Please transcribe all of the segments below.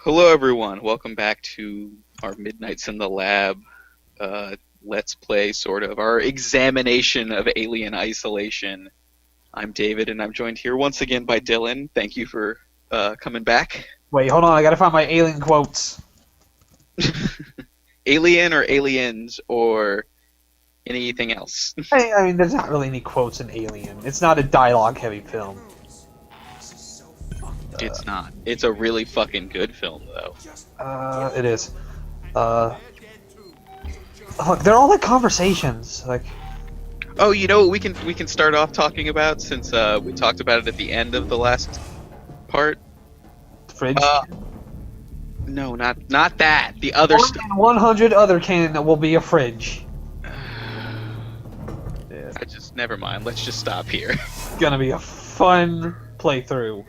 Hello, everyone. Welcome back to our Midnights in the Lab Let's Play, sort of, our examination of Alien Isolation. I'm David, and I'm joined here once again by Dylan. Thank you for coming back. Wait, hold on, I gotta find my alien quotes. Alien or aliens or anything else? I mean, there's not really any quotes in Alien. It's not a dialogue-heavy film. It's not. It's a really fucking good film, though. It is. Look, they're all like conversations. Like, oh, you know what we can start off talking about, since we talked about it at the end of the last part? fridge. No, not that. The other stuff. 100 other can will be a fridge. Yeah. Never mind. Let's just stop here. It's gonna be a fun playthrough.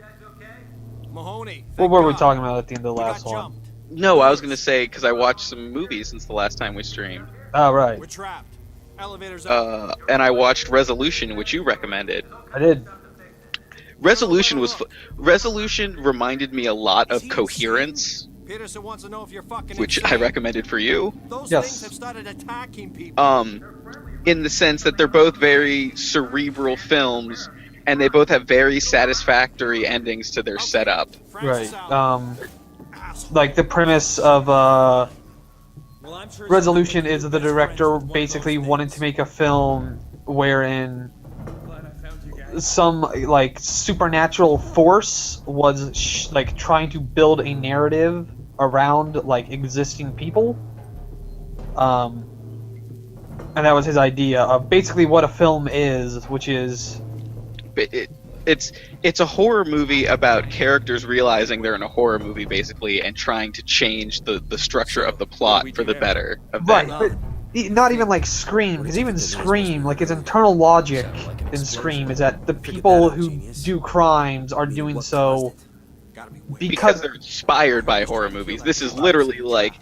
Mahoney, What were we talking about at the end of the last one? No, I was gonna say because I watched some movies since the last time we streamed. Oh, right. We're trapped. Elevators up. And I watched Resolution, which you recommended. I did. Resolution reminded me a lot of Coherence, Peterson wants to know if you're fucking which insane. I recommended for you. Those Yes. things have started attacking people. In the sense that they're both very cerebral films, and they both have very satisfactory endings to their setup. Right. Asshole. Like the premise of Well, I'm sure Resolution is the director basically wanted to make a film wherein some like supernatural force was like trying to build a narrative around like existing people, and that was his idea of basically what a film is, which is It's a horror movie about characters realizing they're in a horror movie, basically, and trying to change the structure of the plot for the better. right, but not even like Scream, because even Scream, like its internal logic in Scream is that the people who do crimes are doing so Because they're inspired by horror movies. This is literally like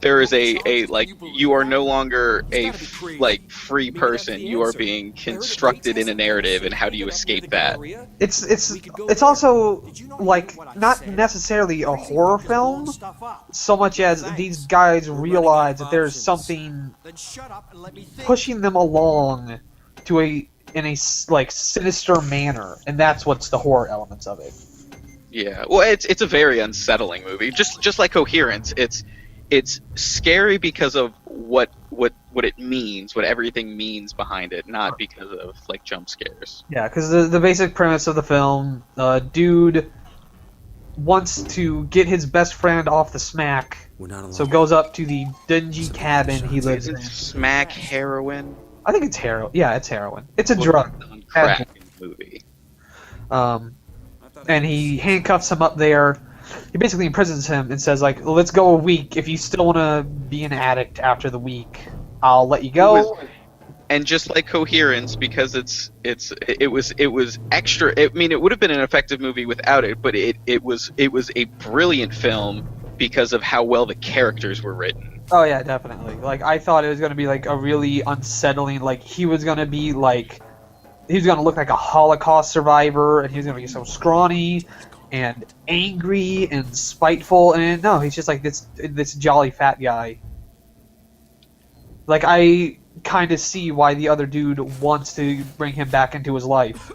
there is a like you are no longer a free person. You are being constructed in a narrative, and how do you escape that? it's also like not necessarily a horror film so much as these guys realize that there's something Then shut up and let me think. pushing them along to a like sinister manner, and that's what's the horror elements of it. Yeah, well, it's a very unsettling movie. Just like Coherence, it's scary because of what it means, what everything means behind it, not because of like jump scares. Yeah, because the basic premise of the film, dude wants to get his best friend off the smack, so goes up to the dingy cabin he lives in. Isn't smack heroin? I think it's heroin. Yeah, it's heroin. It's a drug. On crack in the movie. And he handcuffs him up there. He basically imprisons him and says, like, let's go a week. If you still want to be an addict after the week, I'll let you go. And just like Coherence, because it was extra. I mean, it would have been an effective movie without it, but it was a brilliant film because of how well the characters were written. Oh, yeah, definitely. Like, I thought it was going to be, like, a really unsettling, like, he was going to be, like, he was going to look like a Holocaust survivor, and he was going to be so scrawny and angry and spiteful, and no, he's just like this jolly fat guy. Like, I kind of see why the other dude wants to bring him back into his life.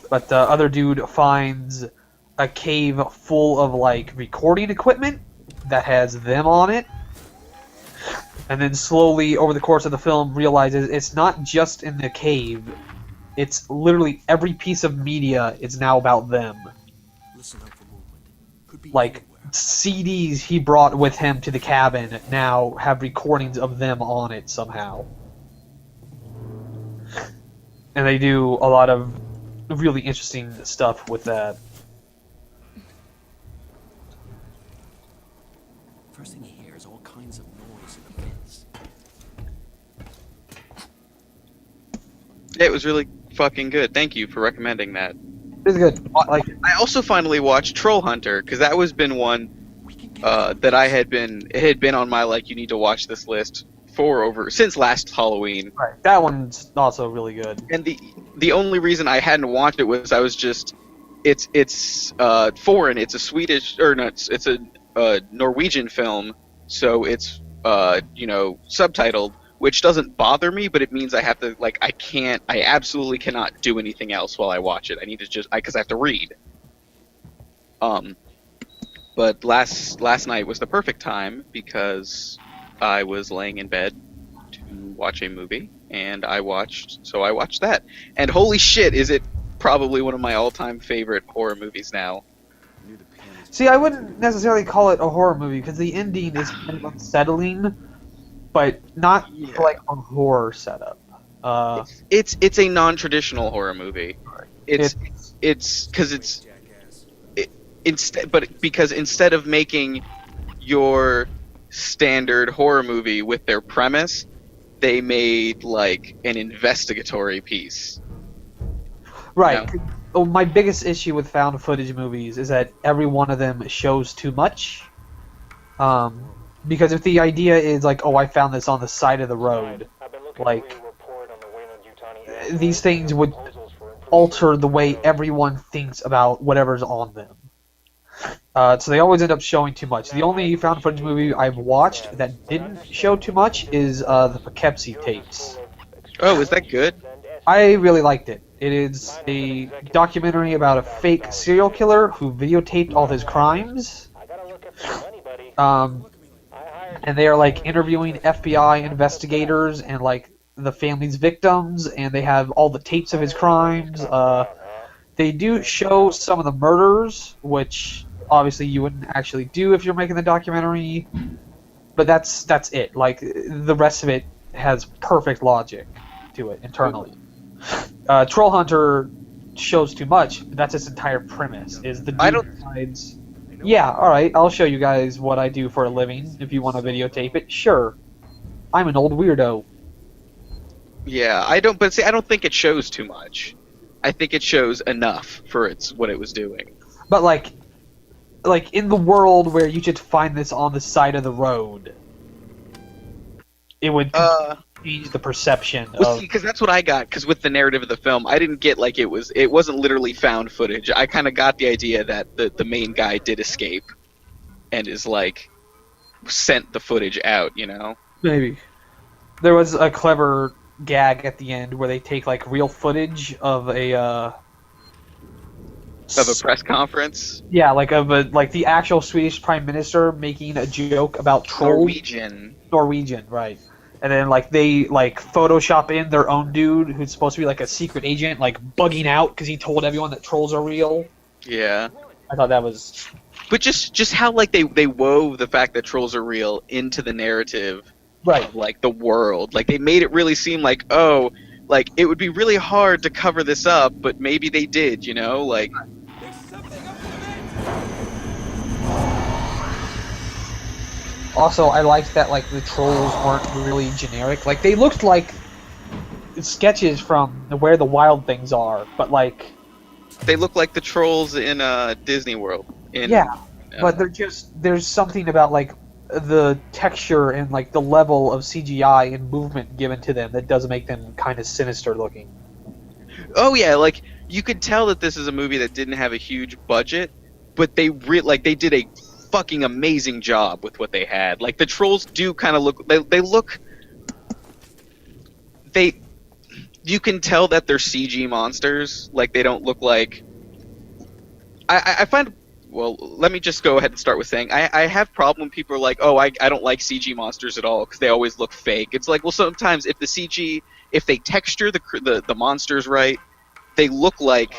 But the other dude finds a cave full of like recording equipment that has them on it, and then slowly over the course of the film realizes it's not just in the cave. It's literally every piece of media is now about them. Listen up for movement. Could be Like, anywhere. CDs he brought with him to the cabin now have recordings of them on it somehow. And they do a lot of really interesting stuff with that. First thing you hear is all kinds of noise in the pits. It was really fucking good. Thank you for recommending that. It's good. Like, I also finally watched Troll Hunter, because that was been one that I had been. It had been on my like you need to watch this list since last Halloween. right, that one's also really good. And the only reason I hadn't watched it was I was just it's foreign. It's a Swedish or no, it's a Norwegian film, so it's subtitled, which doesn't bother me, but it means I have to I absolutely cannot do anything else while I watch it. I need to because I have to read. But last night was the perfect time because I was laying in bed to watch a movie, and I watched that. And holy shit, is it probably one of my all-time favorite horror movies now. See, I wouldn't necessarily call it a horror movie because the ending is kind of unsettling, but not like a horror setup. It's a non-traditional horror movie. Because instead of making your standard horror movie with their premise, they made like an investigatory piece. Right. You know? Oh, my biggest issue with found footage movies is that every one of them shows too much. Because if the idea is like, oh, I found this on the side of the road, like these things would alter the way everyone thinks about whatever's on them. So they always end up showing too much. The only found footage movie I've watched that didn't show too much is the Poughkeepsie tapes. Oh, is that good? I really liked it. It is a documentary about a fake serial killer who videotaped all his crimes. And they are like interviewing FBI investigators and like the family's victims, and they have all the tapes of his crimes. They do show some of the murders, which obviously you wouldn't actually do if you're making the documentary. But that's it. Like the rest of it has perfect logic to it internally. Troll Hunter shows too much. That's its entire premise. Is the dude decides, yeah, all right, I'll show you guys what I do for a living. If you want to videotape it, sure. I'm an old weirdo. Yeah, I don't think it shows too much. I think it shows enough for what it was doing. But like in the world where you just find this on the side of the road, it would change the perception. Because that's what I got. Because with the narrative of the film, I didn't get like it wasn't literally found footage. I kind of got the idea that the main guy did escape, and is like sent the footage out. You know? Maybe there was a clever gag at the end where they take like real footage of a press conference. Yeah, like the actual Swedish Prime Minister making a joke about trolls. Norwegian, right? And then like they like Photoshop in their own dude who's supposed to be like a secret agent, like bugging out because he told everyone that trolls are real. Yeah. I thought that was. But just how like they wove the fact that trolls are real into the narrative. Right. Of, like the world. Like they made it really seem like, oh, like it would be really hard to cover this up, but maybe they did, you know? Like also, I liked that like the trolls weren't really generic. Like they looked like sketches from Where the Wild Things Are, but like they look like the trolls in Disney World. But there's something about like the texture and like the level of CGI and movement given to them that does make them kind of sinister looking. Oh yeah, like you could tell that this is a movie that didn't have a huge budget, but they did a fucking amazing job with what they had. Like the trolls do kind of look you can tell that they're CG monsters. Like they don't look like I find. Well, let me just go ahead and start with saying I have problem when people are like, oh, I don't like CG monsters at all because they always look fake. It's like, well, sometimes if they texture the monsters right, they look like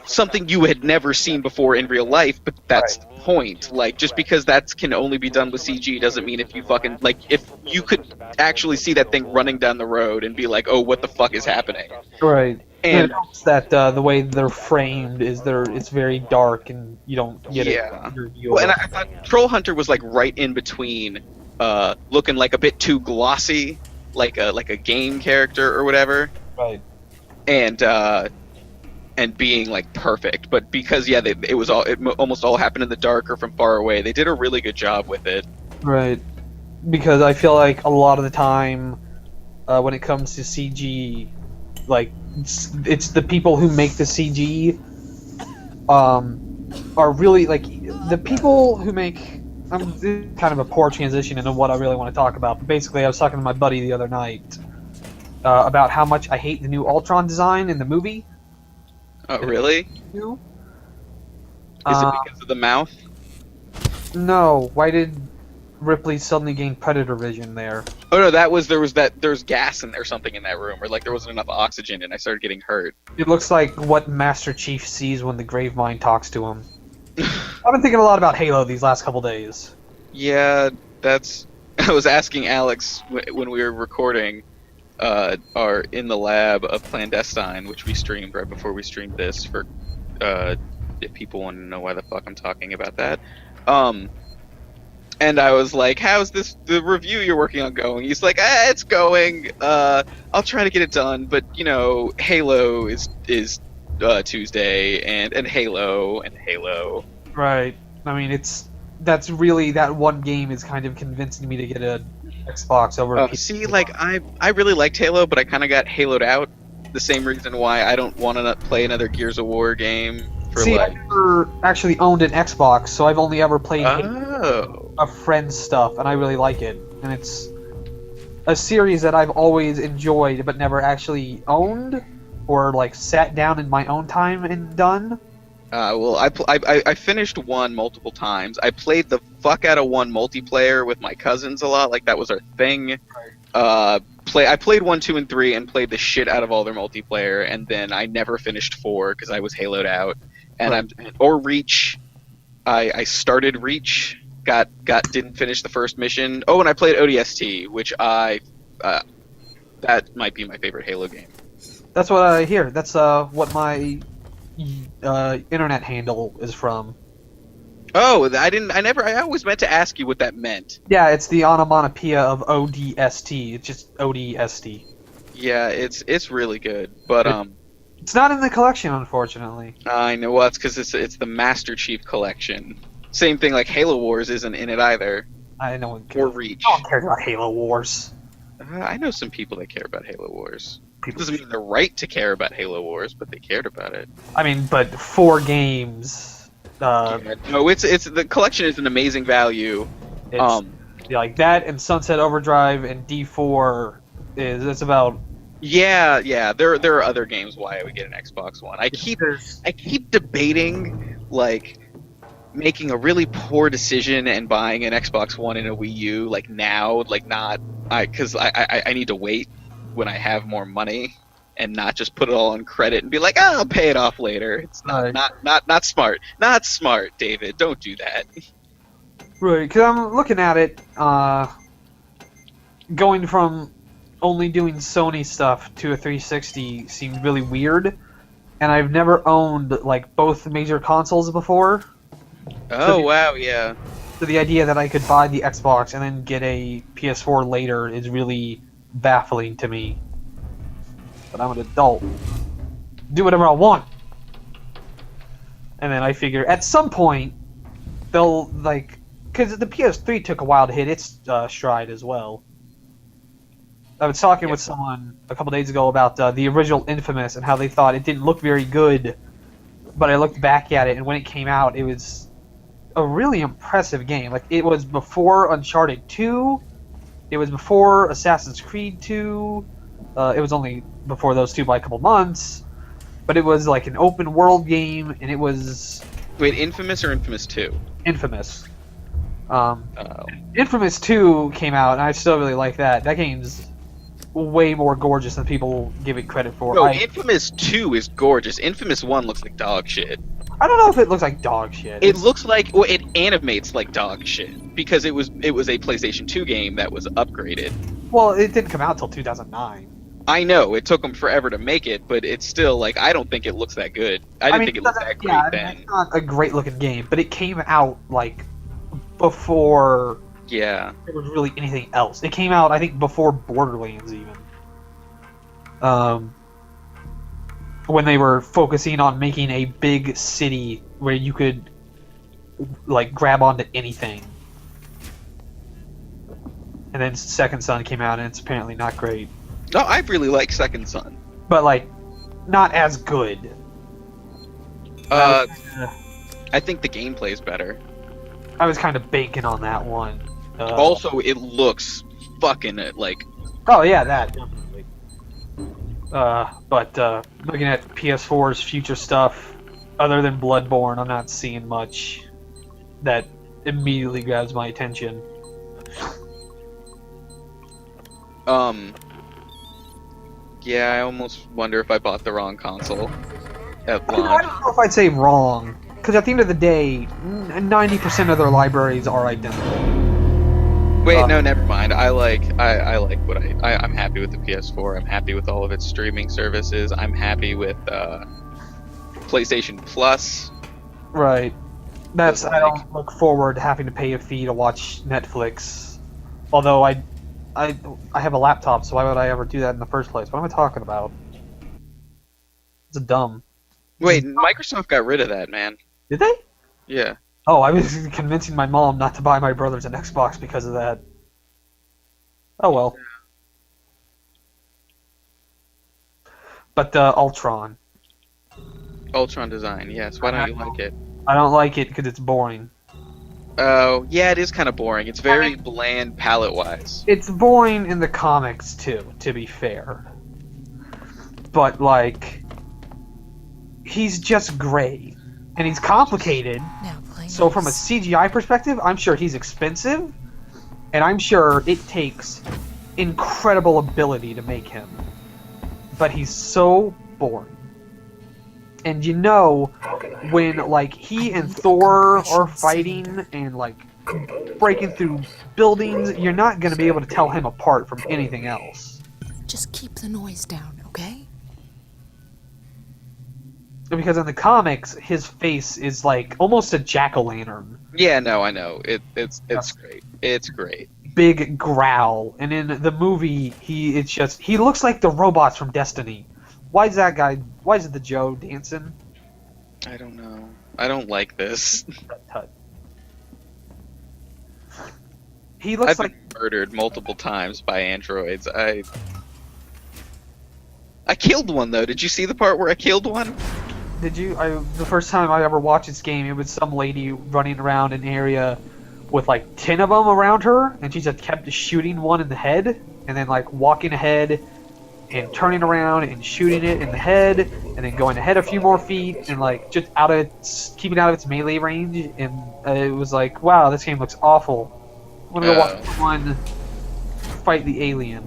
something you had never seen before in real life, but that's the point. Like, just because that can only be done with CG doesn't mean if you fucking, like, if you could actually see that thing running down the road and be like, oh, what the fuck is happening? Right. And it helps that the way they're framed is it's very dark and you don't get your view. Well, and I thought Troll Hunter was like right in between, looking like a bit too glossy, like a game character or whatever, right, and being like perfect. But because it almost all happened in the dark or from far away, they did a really good job with it. Right, because I feel like a lot of the time when it comes to CG, like it's the people who make the CG are really like the people who make. This is kind of a poor transition into what I really want to talk about. But basically, I was talking to my buddy the other night about how much I hate the new Ultron design in the movie. Oh, really? You? Is it because of the mouth? No. Why did Ripley suddenly gain Predator vision there? Oh no, there's gas in or something in that room, or like there wasn't enough oxygen, and I started getting hurt. It looks like what Master Chief sees when the Gravemind talks to him. I've been thinking a lot about Halo these last couple days. Yeah, that's. I was asking Alex when we were recording our In the Lab of Clandestine, which we streamed right before we streamed this for if people want to know why the fuck I'm talking about that. And I was like, how's the review you're working on going? He's like, it's going. I'll try to get it done, but you know, Halo is Tuesday, and Halo. Right. I mean, that's really that one game is kind of convincing me to get a Xbox over. a PC. See, like I really liked Halo, but I kind of got Haloed out. The same reason why I don't want to play another Gears of War game for See, like. I never actually owned an Xbox, so I've only ever played Oh. a friend's stuff, and I really like it. And it's a series that I've always enjoyed, but never actually owned or like sat down in my own time and done. Well, I finished 1 multiple times. I played the fuck out of 1 multiplayer with my cousins a lot. Like that was our thing. I played 1, 2, and 3, and played the shit out of all their multiplayer. And then I never finished 4 because I was Haloed out. And or Reach. I started Reach. Didn't finish the first mission. Oh, and I played ODST, which that might be my favorite Halo game. That's what I hear. That's what my internet handle is from. Oh, I always meant to ask you what that meant. Yeah, it's the onomatopoeia of ODST. It's just ODST. Yeah, it's really good, but it's not in the collection, unfortunately. I know. Well, it's because it's the Master Chief collection. Same thing, like Halo Wars isn't in it either. I know. Or Reach. No one cares about Halo Wars. I know some people that care about Halo Wars. People Doesn't mean they're right to care about Halo Wars, but they cared about it. I mean, but 4 games. No, it's the collection is an amazing value. Yeah, like that and Sunset Overdrive and D4 it's about. Yeah. There are other games why I would get an Xbox One. I keep debating like making a really poor decision and buying an Xbox One and a Wii U like now, like not because I need to wait when I have more money and not just put it all on credit and be like, I'll pay it off later. It's not smart. Not smart, David. Don't do that. Right, because I'm looking at it, going from only doing Sony stuff to a 360 seemed really weird, and I've never owned like both major consoles before. Oh, wow, yeah. So the idea that I could buy the Xbox and then get a PS4 later is really baffling to me. But I'm an adult. Do whatever I want. And then I figure at some point they'll like, because the PS3 took a while to hit its stride as well. I was talking with someone a couple days ago about the original Infamous and how they thought it didn't look very good. But I looked back at it, and when it came out, it was a really impressive game. Like, it was before Uncharted 2, it was before Assassin's Creed 2, it was only before those two by a couple months, but it was like an open world game, and it was... Wait, Infamous or Infamous 2? Infamous. Infamous 2 came out, and I still really like that. That game's way more gorgeous than people give it credit for. No, Infamous 2 is gorgeous. Infamous 1 looks like dog shit. I don't know if it looks like dog shit. It looks like, well, it animates like dog shit because it was a PlayStation 2 game that was upgraded. Well, it didn't come out till 2009. I know it took them forever to make it, but it's still like I don't think it looks that good. I didn't think it looked that great then. It's not a great looking game, but it came out like before. Yeah. There was really anything else. It came out, I think, before Borderlands even. When they were focusing on making a big city where you could like grab onto anything. And then Second Son came out and it's apparently not great. No, I really like Second Son. But like not as good. Uh, I think the gameplay is better. I was kind of banking on that one. Also, it looks fucking like. Oh yeah, that definitely. But looking at PS4's future stuff, other than Bloodborne, I'm not seeing much that immediately grabs my attention. Yeah, I almost wonder if I bought the wrong console at I launch. don't know if I'd say wrong, because at the end of the day, 90% of their libraries are identical. Wait, no, never mind. I like what I'm happy with the PS4. I'm happy with all of its streaming services. I'm happy with PlayStation Plus. Right. That's Like- I don't look forward to having to pay a fee to watch Netflix. Although I have a laptop, so why would I ever do that in the first place? What am I talking about? It's dumb. Wait, Microsoft got rid of that, man. Did they? Yeah. Oh, I was convincing my mom not to buy my brothers an Xbox because of that. Oh well. But Ultron. Ultron design, yes. Why don't you like it? I don't like it because it's boring. Oh, yeah, it is kind of boring. It's very bland palette-wise. It's boring in the comics too, to be fair. But like, he's just gray, and he's complicated. So from a CGI perspective, I'm sure he's expensive, and I'm sure it takes incredible ability to make him. But he's so boring. And you know, when like he and Thor are fighting and like breaking through buildings, you're not going to be able to tell him apart from anything else. Just keep the noise down, okay? Because in the comics, his face is like almost a jack-o'-lantern. Yeah, no, I know. It's great. It's great. Big growl. And in the movie, he looks like the robots from Destiny. Why is it the Joe dancing? I don't know. I don't like this. Tut. He looks I've like been murdered multiple times by androids. I killed one though. Did you see the part where I killed one? Did you? The first time I ever watched this game, it was some lady running around an area with like 10 of them around her, and she just kept shooting one in the head, and then like walking ahead and turning around and shooting it in the head, and then going ahead a few more feet, and like just keeping out of its melee range. And it was like, wow, this game looks awful. I'm gonna go watch someone fight the alien.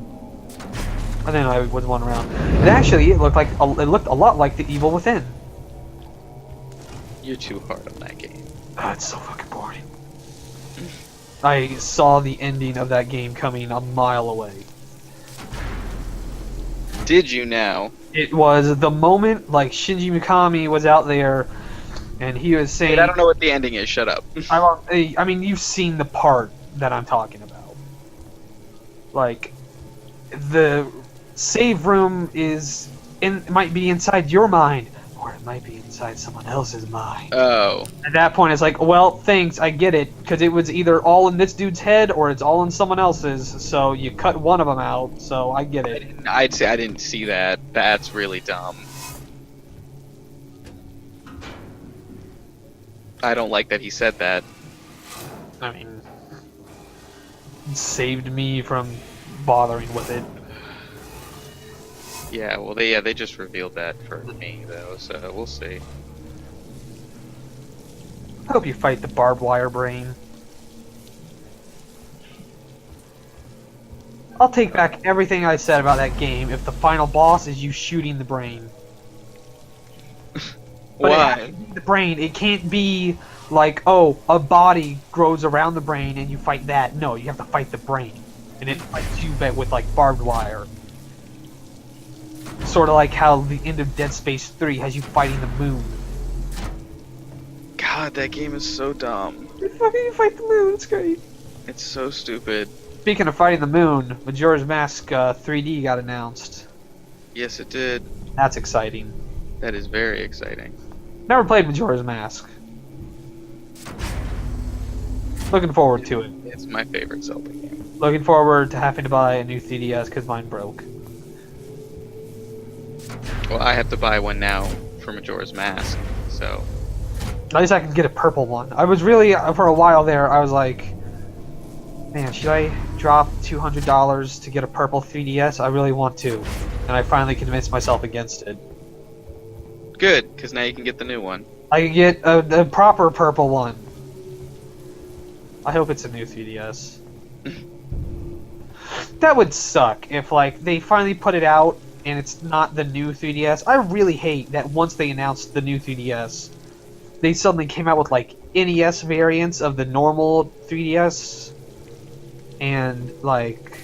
And then I was one around. And actually, it looked a lot like The Evil Within. You're too hard on that game. Oh, it's so fucking boring. I saw the ending of that game coming a mile away. Did you now? It was the moment like Shinji Mikami was out there, and he was saying, Wait, I don't know what the ending is. Shut up. I mean, you've seen the part that I'm talking about. Like, the save room might be inside your mind, or it might be inside someone else's mind. Oh. At that point, it's like, well, thanks, I get it, because it was either all in this dude's head or it's all in someone else's, so you cut one of them out, so I get it. I'd say I didn't see that. That's really dumb. I don't like that he said that. I mean, it saved me from bothering with it. Yeah, well, they just revealed that for me though, so we'll see. I hope you fight the barbed wire brain. I'll take back everything I said about that game if the final boss is you shooting the brain. But it has Why? to be the brain. It can't be like, oh, a body grows around the brain and you fight that. No, you have to fight the brain. And it fights you with like barbed wire. Sort of like how the end of Dead Space 3 has you fighting the moon. God, that game is so dumb. You fight the moon, it's great. It's so stupid. Speaking of fighting the moon, Majora's Mask 3D got announced. Yes, it did. That's exciting. That is very exciting. Never played Majora's Mask. Looking forward to it. It's my favorite Zelda game. Looking forward to having to buy a new 3DS because mine broke. Well, I have to buy one now for Majora's Mask, so At least I can get a purple one. I was really, for a while there, I was like, man, should I drop $200 to get a purple 3DS? I really want to. And I finally convinced myself against it. Good, because now you can get the new one. I can get a proper purple one. I hope it's a new 3DS. That would suck if, like, they finally put it out and it's not the new 3DS. I really hate that once they announced the new 3DS, they suddenly came out with, like, NES variants of the normal 3DS and, like,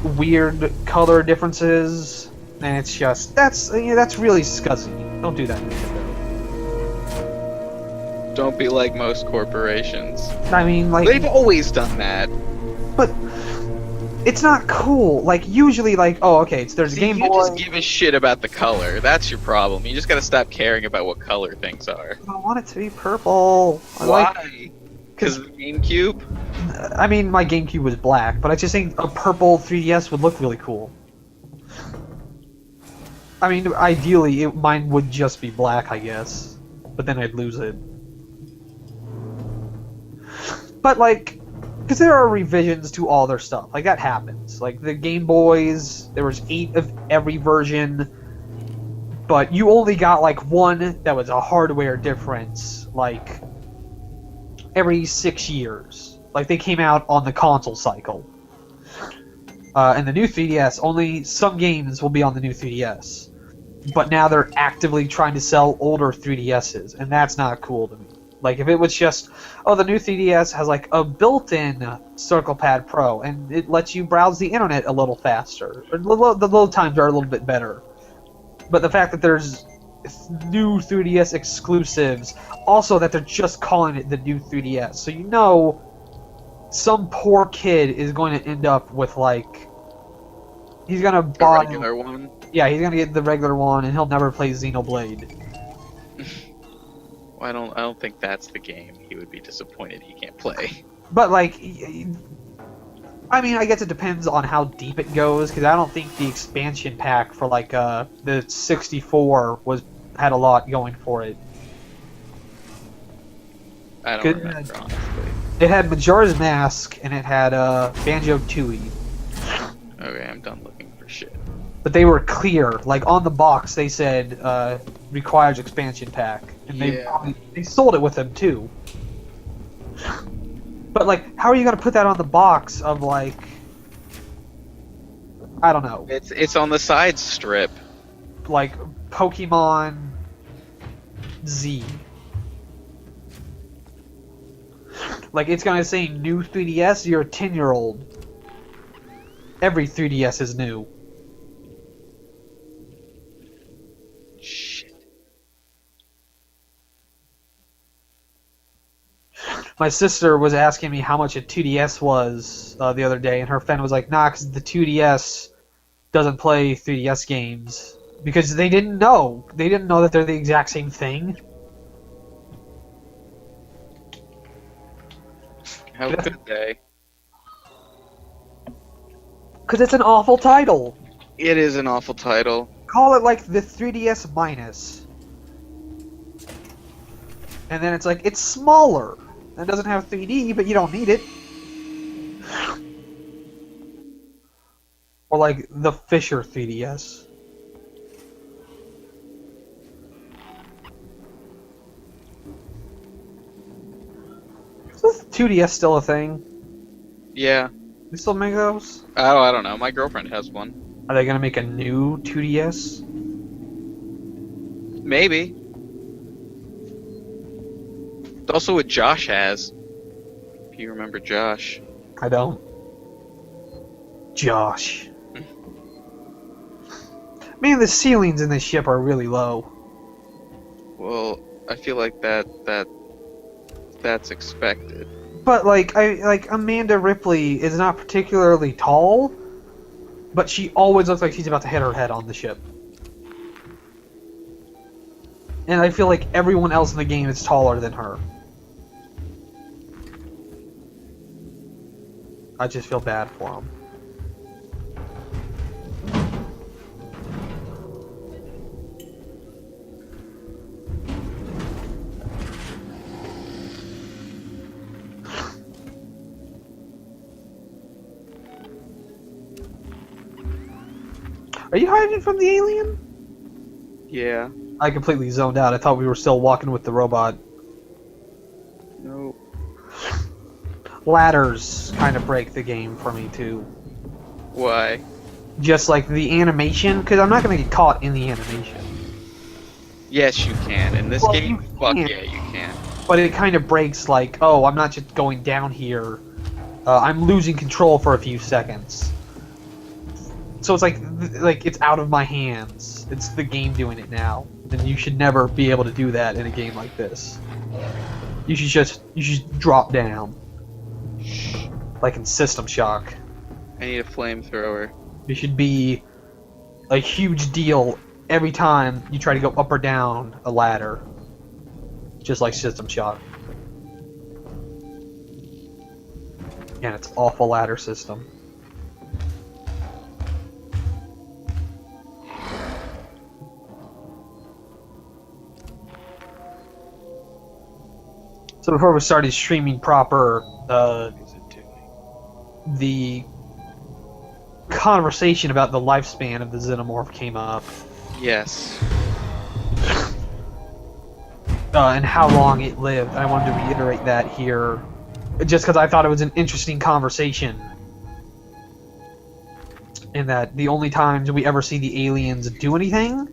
weird color differences. And it's just, that's really scuzzy. Don't do that, Nintendo. Don't be like most corporations. I mean, like... They've always done that. But it's not cool. Like, usually, like, oh, okay, there's a Game Boy. You just give a shit about the color. That's your problem. You just gotta stop caring about what color things are. I want it to be purple. Why? Because of the GameCube? I mean, my GameCube was black, but I just think a purple 3DS would look really cool. I mean, ideally, mine would just be black, I guess. But then I'd lose it. But, like, because there are revisions to all their stuff. Like, that happens. Like, the Game Boys, there was 8 of every version. But you only got, like, one that was a hardware difference, like, every 6 years. Like, they came out on the console cycle. And the new 3DS, only some games will be on the new 3DS. But now they're actively trying to sell older 3DSs, and that's not cool to me. Like, if it was just, oh, the new 3DS has, like, a built-in Circle Pad Pro, and it lets you browse the internet a little faster. Or the load times are a little bit better. But the fact that there's new 3DS exclusives, also that they're just calling it the new 3DS, so you know some poor kid is going to end up with, like, he's going to buy... A regular one? Yeah, he's going to get the regular one, and he'll never play Xenoblade. I don't think that's the game he would be disappointed he can't play. But, like, I mean, I guess it depends on how deep it goes, because I don't think the expansion pack for, like, the 64 had a lot going for it. I don't remember, honestly. It had Majora's Mask, and it had Banjo-Tooie. Okay, I'm done looking for shit. But they were clear. Like, on the box, they said, requires expansion pack. And they sold it with them, too. But, like, how are you going to put that on the box of, like... I don't know. It's on the side strip. Like, Pokemon Z. Like, it's going to say new 3DS, you're a 10-year-old. Every 3DS is new. My sister was asking me how much a 2DS was the other day, and her friend was like, nah, because the 2DS doesn't play 3DS games. Because they didn't know. They didn't know that they're the exact same thing. How could they? Because it's an awful title. It is an awful title. Call it, like, the 3DS Minus. And then it's like, it's smaller. It doesn't have 3D, but you don't need it. Or like the Fisher 3DS. Is this 2DS still a thing? Yeah. They still make those? Oh, I don't know. My girlfriend has one. Are they gonna make a new 2DS? Maybe. Also what Josh has. If you remember Josh. I don't. Josh. Man, the ceilings in this ship are really low. Well, I feel like that's expected. But like Amanda Ripley is not particularly tall, but she always looks like she's about to hit her head on the ship. And I feel like everyone else in the game is taller than her. I just feel bad for them. Are you hiding from the alien? Yeah. I completely zoned out. I thought we were still walking with the robot. No. Ladders kind of break the game for me too. Why? Just like the animation, because I'm not going to get caught in the animation. Yes, you can. In this Well, game, you fuck can. yeah, you can. But it kind of breaks like, oh, I'm not just going down here. I'm losing control for a few seconds. So it's like it's out of my hands. It's the game doing it now, and you should never be able to do that in a game like this. You should just drop down, like in System Shock. I need a flamethrower. It should be a huge deal every time you try to go up or down a ladder, just like System Shock. And it's awful ladder system. So before we started streaming proper, What is it doing? the conversation about the lifespan of the Xenomorph came up, Yes. and how long it lived. I wanted to reiterate that here, just because I thought it was an interesting conversation. In that the only times we ever see the aliens do anything,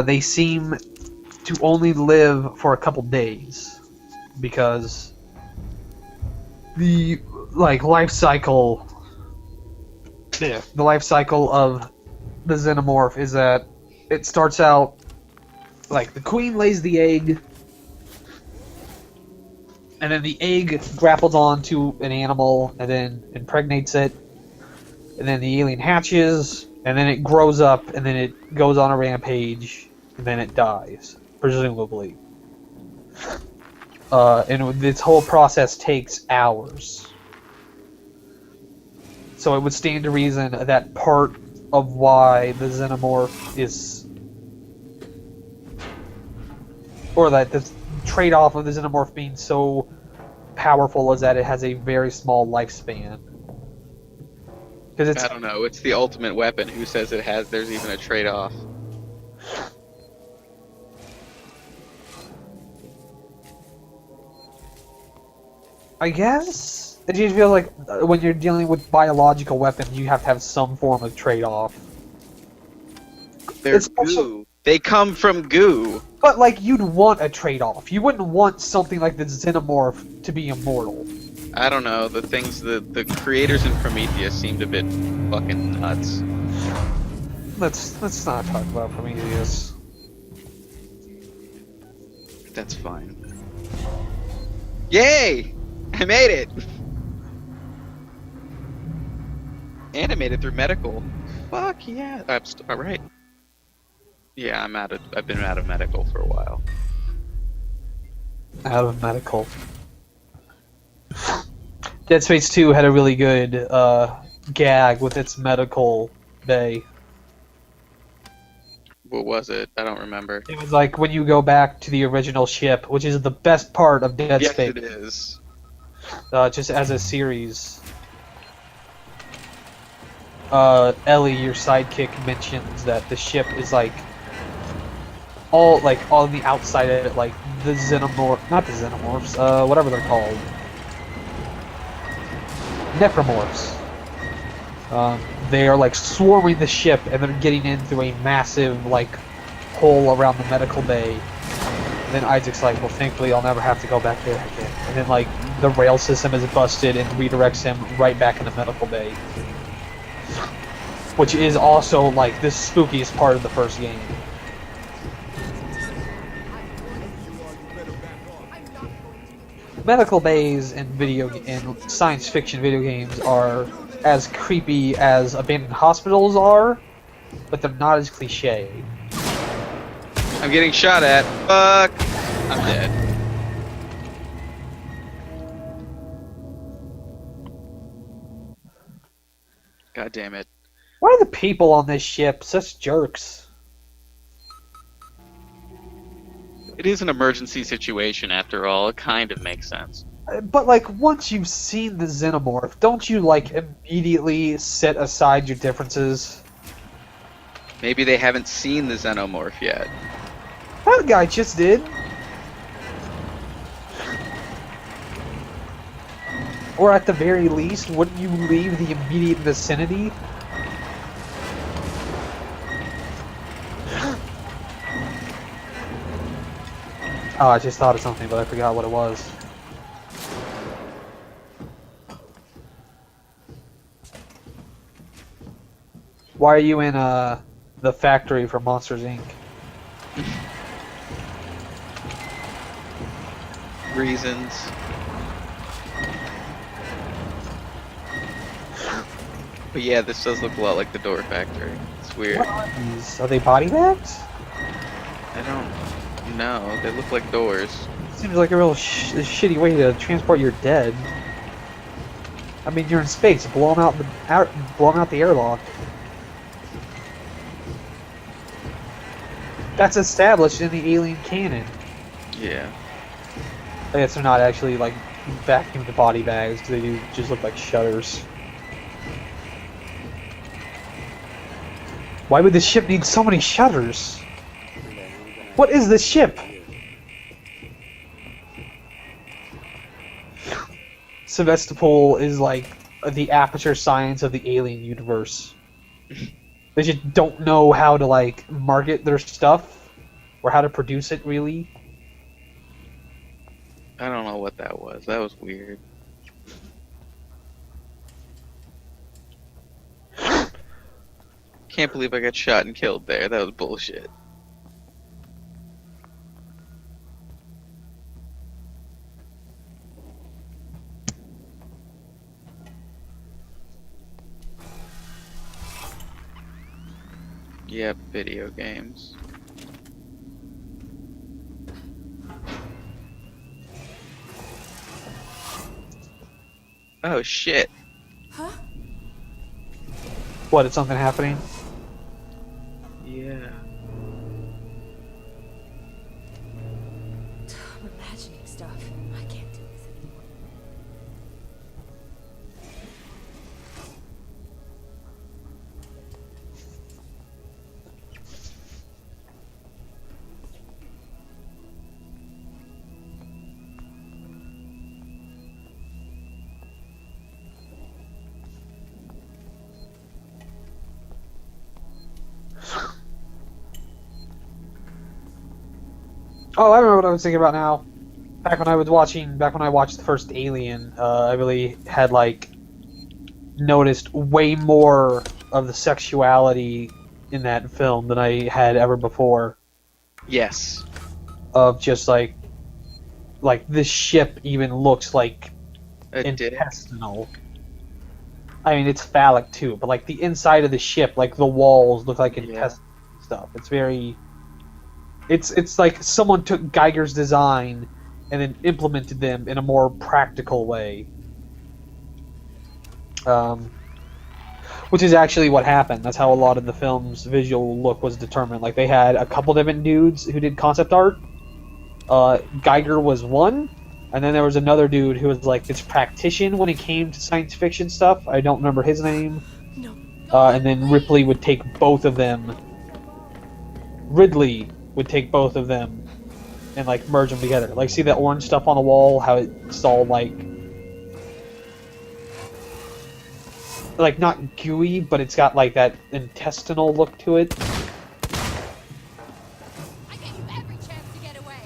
they seem to only live for a couple days. Because the life cycle of the Xenomorph is that it starts out like the queen lays the egg, and then the egg grapples onto an animal and then impregnates it, and then the alien hatches, and then it grows up, and then it goes on a rampage, and then it dies, presumably. And this whole process takes hours. So it would stand to reason that part of why the Xenomorph is... or that the trade-off of the Xenomorph being so powerful is that it has a very small lifespan. Because it's... I don't know. It's the ultimate weapon. Who says it has? There's even a trade-off. I guess it just feels like when you're dealing with biological weapons, you have to have some form of trade-off. They're It's also- goo. They come from goo. But like, you'd want a trade-off. You wouldn't want something like the Xenomorph to be immortal. I don't know. The things the creators in Prometheus seemed a bit fucking nuts. Let's not talk about Prometheus. That's fine. Yay! I made it! Animated through medical. Fuck yeah! Alright. Yeah, I've been out of medical for a while. Out of medical. Dead Space 2 had a really good gag with its medical bay. What was it? I don't remember. It was like when you go back to the original ship, which is the best part of Dead Yes, Space. it is. Just as a series. Ellie, your sidekick, mentions that the ship is all on the outside of it, like the not the Xenomorphs, whatever they're called. Necromorphs. They are swarming the ship, and they're getting in through a massive hole around the medical bay. And then Isaac's like, well, thankfully I'll never have to go back there again. And then the rail system is busted and redirects him right back in the medical bay. Which is also the spookiest part of the first game. Medical bays in science fiction video games are as creepy as abandoned hospitals are, but they're not as cliche. I'm getting shot at. Fuck! I'm dead. God damn it. Why are the people on this ship such jerks? It is an emergency situation after all. It kind of makes sense. But once you've seen the Xenomorph, don't you immediately set aside your differences? Maybe they haven't seen the Xenomorph yet. That guy just did. Or at the very least, wouldn't you leave the immediate vicinity? Oh, I just thought of something, but I forgot what it was. Why are you in the factory for Monsters Inc? Reasons. But yeah, this does look a lot like the door factory. It's weird. What are these? Are they body bags? I don't know. They look like doors. Seems like a real shitty way to transport your dead. I mean, you're in space. Blow them out the airlock. That's established in the Alien canon. Yeah. I guess they're not actually like vacuumed body bags. They do just look like shutters. Why would this ship need so many shutters? What is this ship? Sevastopol is like the aperture science of the Alien universe. They just don't know how to like market their stuff or how to produce it really. I don't know what that was. That was weird. Can't believe I got shot and killed there. That was bullshit. Yep, video games. Oh shit. Huh? What, is something happening? Yeah. I'm imagining stuff. I can't do this anymore. Oh, I remember what I was thinking about now. Back when I watched the first Alien, I really had like noticed way more of the sexuality in that film than I had ever before. Yes. Of just like this ship even looks like A dick. intestinal. I mean, it's phallic too, but like the inside of the ship, like the walls look like intestinal stuff. It's very. It's like someone took Geiger's design and then implemented them in a more practical way. Which is actually what happened. That's how a lot of the film's visual look was determined. Like, they had a couple different dudes who did concept art. Geiger was one, and then there was another dude who was like this practician when it came to science fiction stuff. I don't remember his name. No. And then Ripley would take both of them. Ridley would take both of them and like merge them together. Like, see that orange stuff on the wall? How it's all like not gooey, but it's got like that intestinal look to it. I gave you every chance to get away.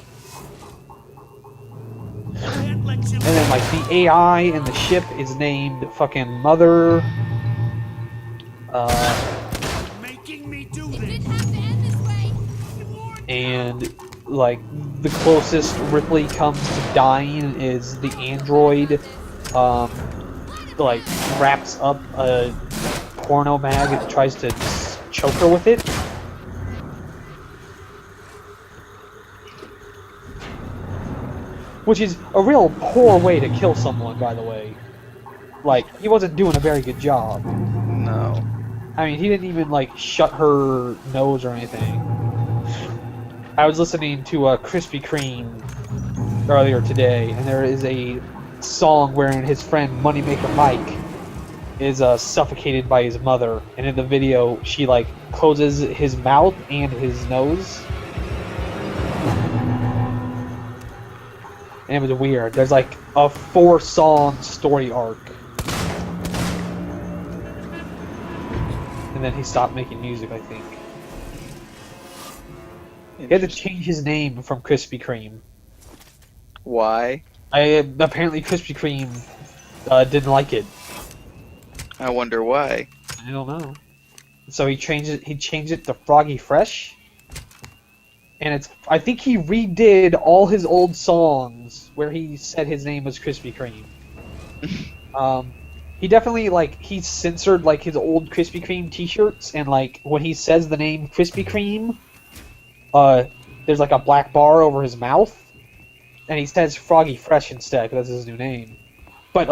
And then like the AI in the ship is named fucking Mother. Making me do It this. didn't have to end this way. And like the closest Ripley comes to dying is the android like wraps up a porno mag and tries to choke her with it. Which is a real poor way to kill someone, by the way. Like, he wasn't doing a very good job. No. I mean, he didn't even like shut her nose or anything. I was listening to Krispy Kreme earlier today, and there is a song wherein his friend Moneymaker Mike is suffocated by his mother, and in the video she like closes his mouth and his nose. And it was weird. There's like a 4-song story arc. And then he stopped making music, I think. He had to change his name from Krispy Kreme. Why? Apparently Krispy Kreme didn't like it. I wonder why. I don't know. So he changed it to Froggy Fresh. And I think he redid all his old songs where he said his name was Krispy Kreme. He definitely, he censored, his old Krispy Kreme t-shirts, and, when he says the name Krispy Kreme, there's, a black bar over his mouth, and he says Froggy Fresh instead, because that's his new name. But,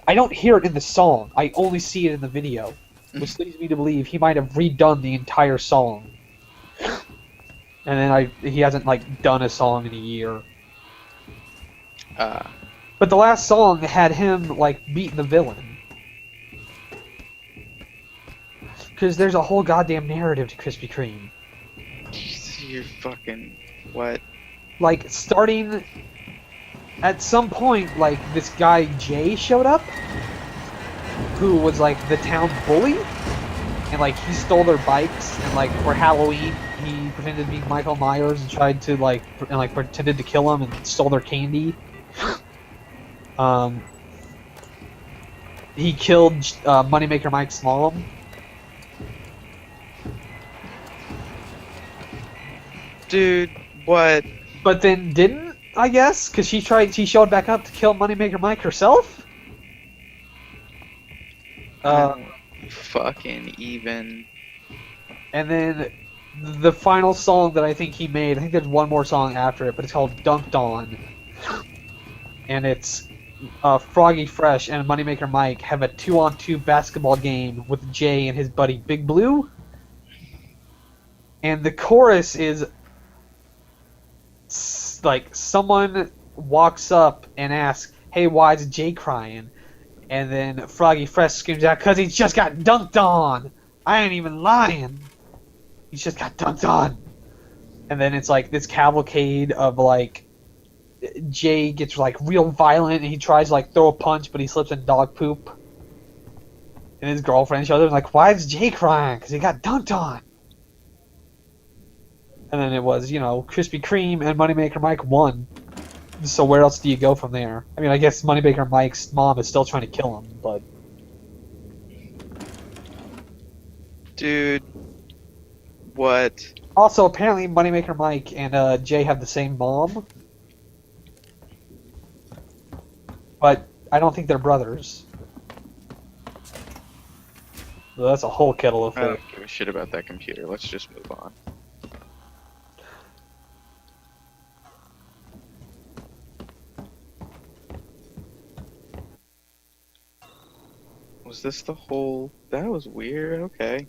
I don't hear it in the song. I only see it in the video, which leads me to believe he might have redone the entire song. And then he hasn't, done a song in a year. But the last song had him, beating the villain. Because there's a whole goddamn narrative to Krispy Kreme. You're fucking... what? Starting... At some point, this guy Jay showed up, who was, the town bully, and, he stole their bikes, and, for Halloween, he pretended to be Michael Myers and tried to, pretended to kill him and stole their candy. He killed Moneymaker Mike's mom. Dude, what? But then didn't, I guess, because she showed back up to kill Moneymaker Mike herself? Fucking even. And then the final song that I think he made, I think there's one more song after it, but it's called Dunked On. And it's Froggy Fresh and Moneymaker Mike have a 2-on-2 basketball game with Jay and his buddy Big Blue. And the chorus is someone walks up and asks, "Hey, why is Jay crying?" And then Froggy Fresh screams out, "'Cause he just got dunked on! I ain't even lying! He just got dunked on!" And then it's this cavalcade of Jay gets real violent and he tries to throw a punch, but he slips in dog poop. And his girlfriend shows up "Why is Jay crying? 'Cause he got dunked on!" And then it was, Krispy Kreme and Moneymaker Mike won. So where else do you go from there? I mean, I guess Moneymaker Mike's mom is still trying to kill him, but... Dude. What? Also, apparently Moneymaker Mike and Jay have the same mom. But I don't think they're brothers. So that's a whole kettle of I fish. don't give a shit about that computer. Let's just move on. Was this the whole... That was weird, okay.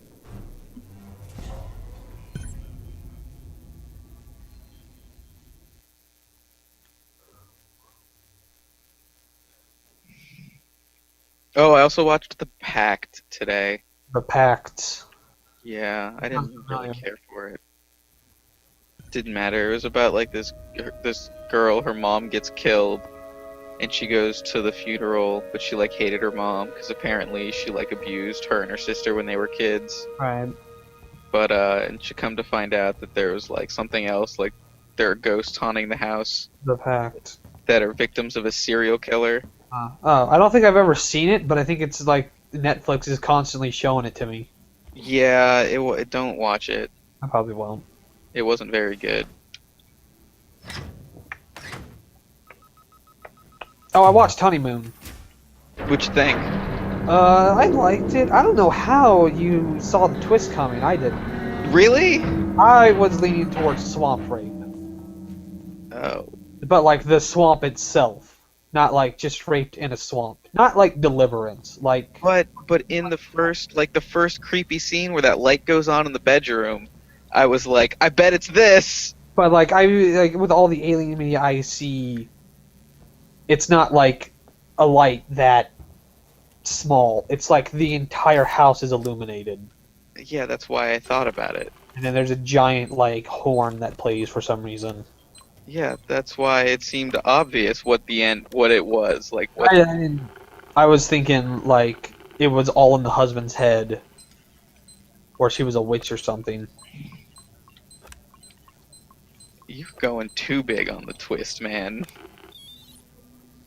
Oh, I also watched The Pact today. The Pact. Yeah, I didn't really care for it. Didn't matter. It was about this girl, her mom gets killed, and she goes to the funeral, but she hated her mom because apparently she abused her and her sister when they were kids. Right. But and she come to find out that there was something else, there are ghosts haunting the house The Pact. that are victims of a serial killer. I don't think I've ever seen it, but I think it's Netflix is constantly showing it to me. Yeah, don't watch it. I probably won't. It wasn't very good. Oh, I watched Honeymoon. Which thing? I liked it. I don't know how you saw the twist coming. I didn't. Really? I was leaning towards swamp rape. Oh. But the swamp itself. Not just raped in a swamp. Not Deliverance. But in the first creepy scene where that light goes on in the bedroom, I was I bet it's this. But with all the alien media I see, it's not a light that small. It's like the entire house is illuminated. Yeah, that's why I thought about it. And then there's a giant, like, horn that plays for some reason. Yeah, that's why it seemed obvious what it was. Like, what... I was thinking, like, it was all in the husband's head. Or she was a witch or something. You're going too big on the twist, man.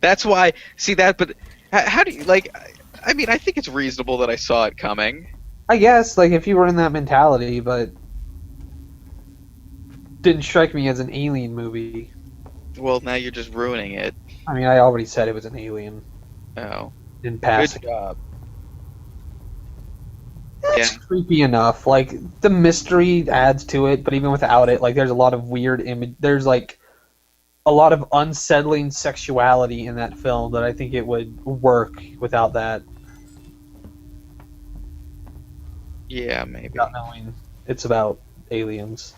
That's why... See, that... But how do you... Like, I mean, I think it's reasonable that I saw it coming. I guess, like, if you were in that mentality, but... Didn't strike me as an alien movie. Well, now you're just ruining it. I mean, I already said it was an alien. Oh. In passing. Good job. It's creepy enough. Like, the mystery adds to it, but even without it, like, there's a lot of weird image. There's, like, a lot of unsettling sexuality in that film that I think it would work without that. Yeah, maybe. Not knowing it's about aliens.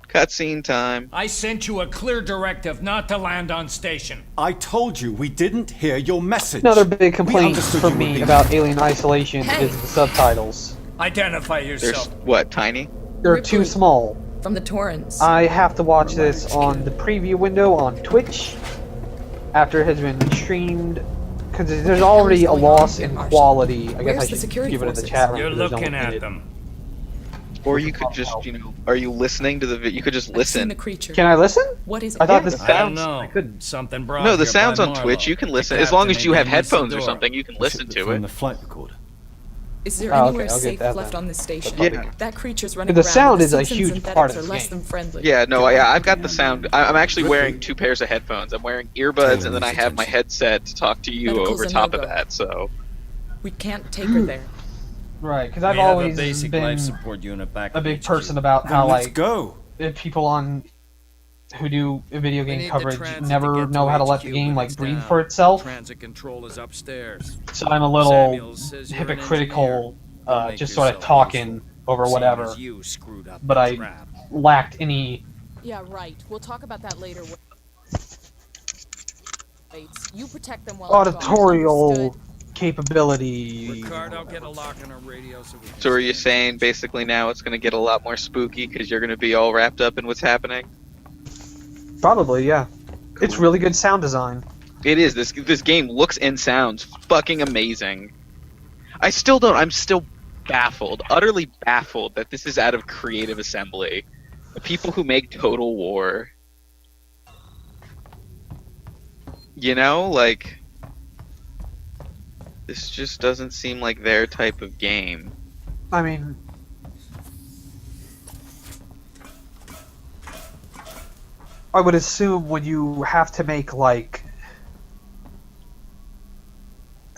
Cutscene time. I sent you a clear directive not to land on station. I told you we didn't hear your message. Another big complaint understood for you were me being- about Alien Isolation Hey. is the subtitles. Identify There's yourself. what, tiny? They're too Ripley. small. From the Torrens. I have to watch this on the preview window on Twitch after it has been streamed, because there's already a going on loss here, in Marshall? quality. I guess Where's I the should security give it in the forces? chat room. You're 'cause there's no looking one in at it. them. Or you could just, are you listening to the you could just I've seen listen. the creature. Can I listen? What is it? I thought Yeah. the I don't sounds. know. I couldn't. Something brought No, the here sound's by on Twitch. Marlowe. You can The listen as long as captain you have made headphones or Isadora. something. You can listen to From it. the flight recorder. Is there Oh, okay, anywhere I'll get safe that left then. on this station? Yeah. That creature's running The around. sound The is a Simpson huge synthetics part of are the less game. than friendly. Yeah, no, I've got the sound. I'm actually wearing 2 pairs of headphones. I'm wearing earbuds, and then I have my headset to talk to you Medical's over a top of no-go. that. So We can't take her there. Right, because We I've have always a basic been life support unit back a at big HQ. person about how, Let's like, go. if people on who do video We game need the coverage transit to never get know to how to let HQ the game, when like, it's breathe down. for itself. Transit control is upstairs. So I'm a little Samuel says you're an hypocritical, engineer. Make just sort of yourself talking useful. over Seeing whatever, as you screwed up but the I trap. lacked any. Yeah, right. We'll talk about that later. You protect them while I'm gone. Auditorial Understood? capability. Ricardo, get a lock on our radio so we can So are you stay in saying basically now it's going to get a lot more spooky because you're going to be all wrapped up in what's happening? Probably, yeah. It's really good sound design. It is. This game looks and sounds fucking amazing. I'm still baffled, utterly baffled that this is out of Creative Assembly. The people who make Total War. You know, like, this just doesn't seem like their type of game. I mean, I would assume when you have to make, like,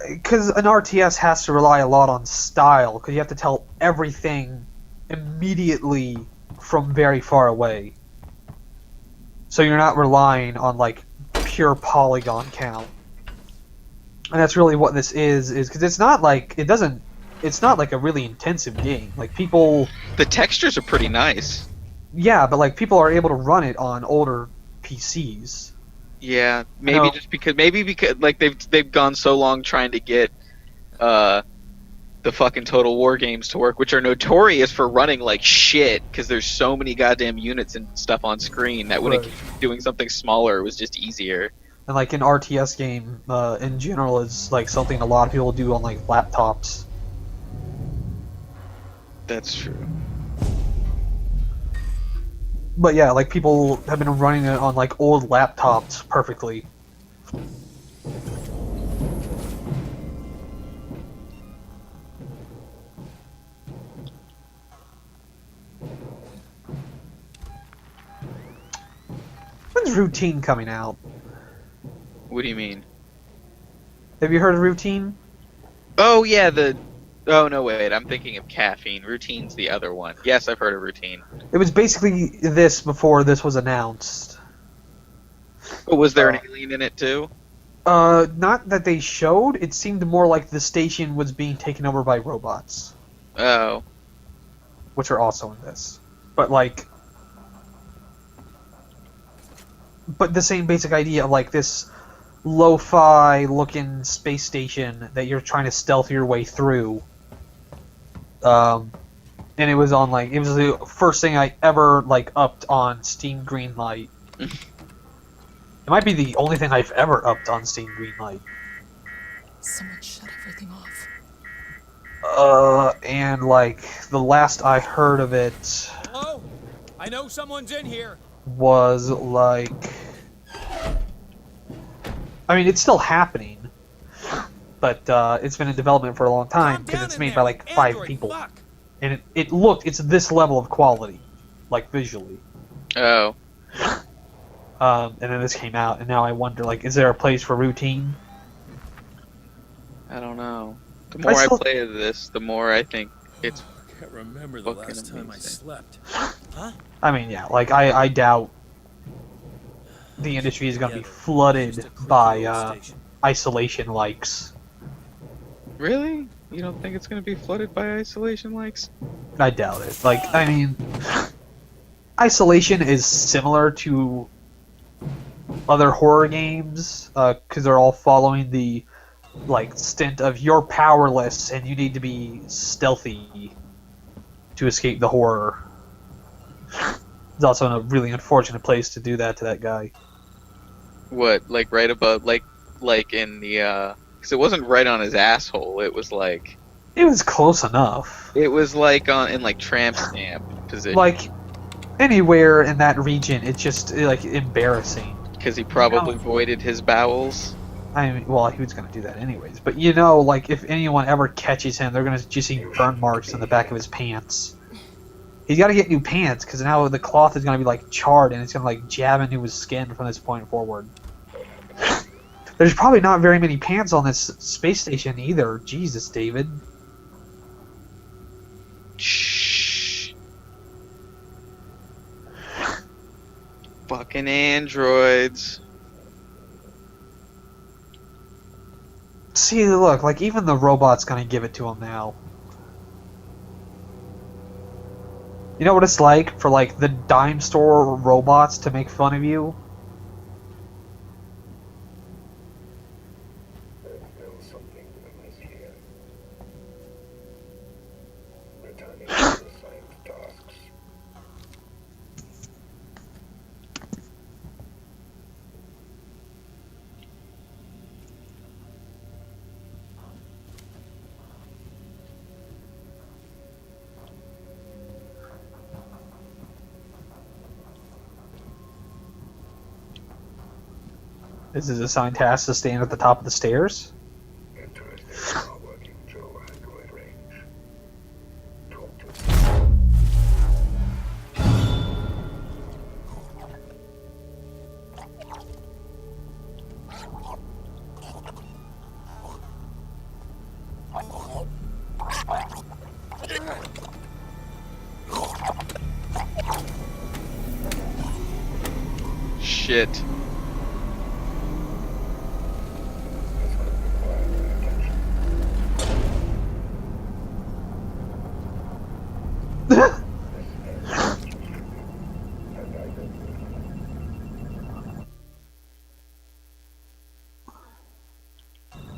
because an RTS has to rely a lot on style, because you have to tell everything immediately from very far away. So you're not relying on, like, pure polygon count. And that's really what this is because it's not like, it's not like a really intensive game. Like, people, The textures are pretty nice. yeah, but, like, people are able to run it on older PCs. Yeah, maybe because like they've gone so long trying to get the fucking Total War games to work, which are notorious for running like shit because there's so many goddamn units and stuff on screen that when it Right. came to doing something smaller, it was just easier. And, like, an RTS game, in general, is, like, something a lot of people do on, like, laptops. That's true. But yeah, like, people have been running it on, like, old laptops perfectly. When's Routine coming out? What do you mean? Have you heard of Routine? Oh yeah, oh no, wait, I'm thinking of Caffeine. Routine's the other one. Yes, I've heard of Routine. It was basically this before this was announced. But was there an alien in it too? Not that they showed. It seemed more like the station was being taken over by robots, Oh. which are also in this. But, like, but the same basic idea of, like, this lo-fi looking space station that you're trying to stealth your way through. And it was on it was the first thing I ever upped on Steam Greenlight. It might be the only thing I've ever upped on Steam Greenlight. Someone shut everything off. And the last I heard of it Hello? I know someone's in here. was I mean, it's still happening, but it's been in development for a long time because it's made by 5 people, and it's this level of quality, visually. Oh. And then this came out, and now I wonder, is there a place for routine? I don't know. The more I play this, the more I think it's I can't remember the fucking last time I amazing. slept. Huh? I mean, yeah, I doubt the industry is going to be flooded by isolation likes. Really? You don't think it's going to be flooded by isolation likes? I doubt it. I mean, isolation is similar to other horror games, because they're all following the stint of you're powerless and you need to be stealthy to escape the horror. It's also in a really unfortunate place to do that to that guy. What, right above, in the, because it wasn't right on his asshole, it was It was close enough. it was in tramp stamp position. Anywhere in that region, it's just embarrassing. Because he probably voided his bowels. I mean, well, he was going to do that anyways. But if anyone ever catches him, they're going to just see burn marks on the back of his pants. He's got to get new pants, because now the cloth is going to be charred, and it's going to jab into his skin from this point forward. There's probably not very many pants on this space station either. Jesus, David. Shh. Fucking androids. See, look, even the robot's going to give it to him now. You know what it's like for, the dime store robots to make fun of you? There's still something amiss here. Returning to the science tasks. Is his assigned task to stand at the top of the stairs? Interesting how working Joe android range. Talk to Shit.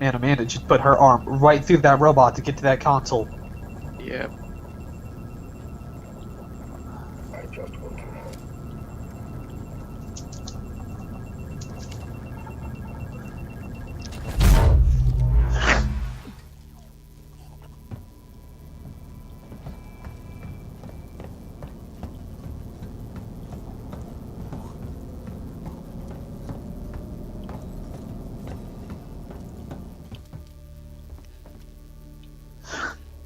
Man, Amanda just put her arm right through that robot to get to that console. Yep. I just want to know.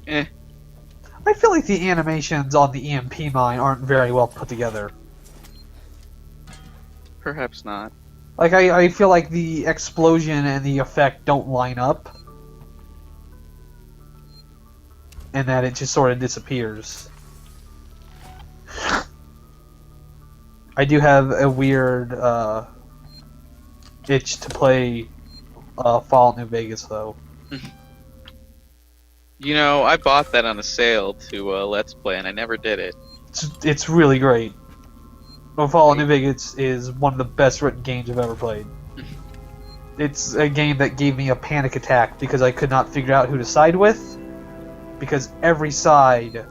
Eh. I feel like the animations on the EMP mine aren't very well put together. Perhaps not. I feel like the explosion and the effect don't line up. And that it just sort of disappears. I do have a weird itch to play Fallout New Vegas, though. You know, I bought that on a sale to Let's Play, and I never did it. It's really great. Fallout New Vegas is one of the best written games I've ever played. it's a game that gave me a panic attack because I could not figure out who to side with, because every side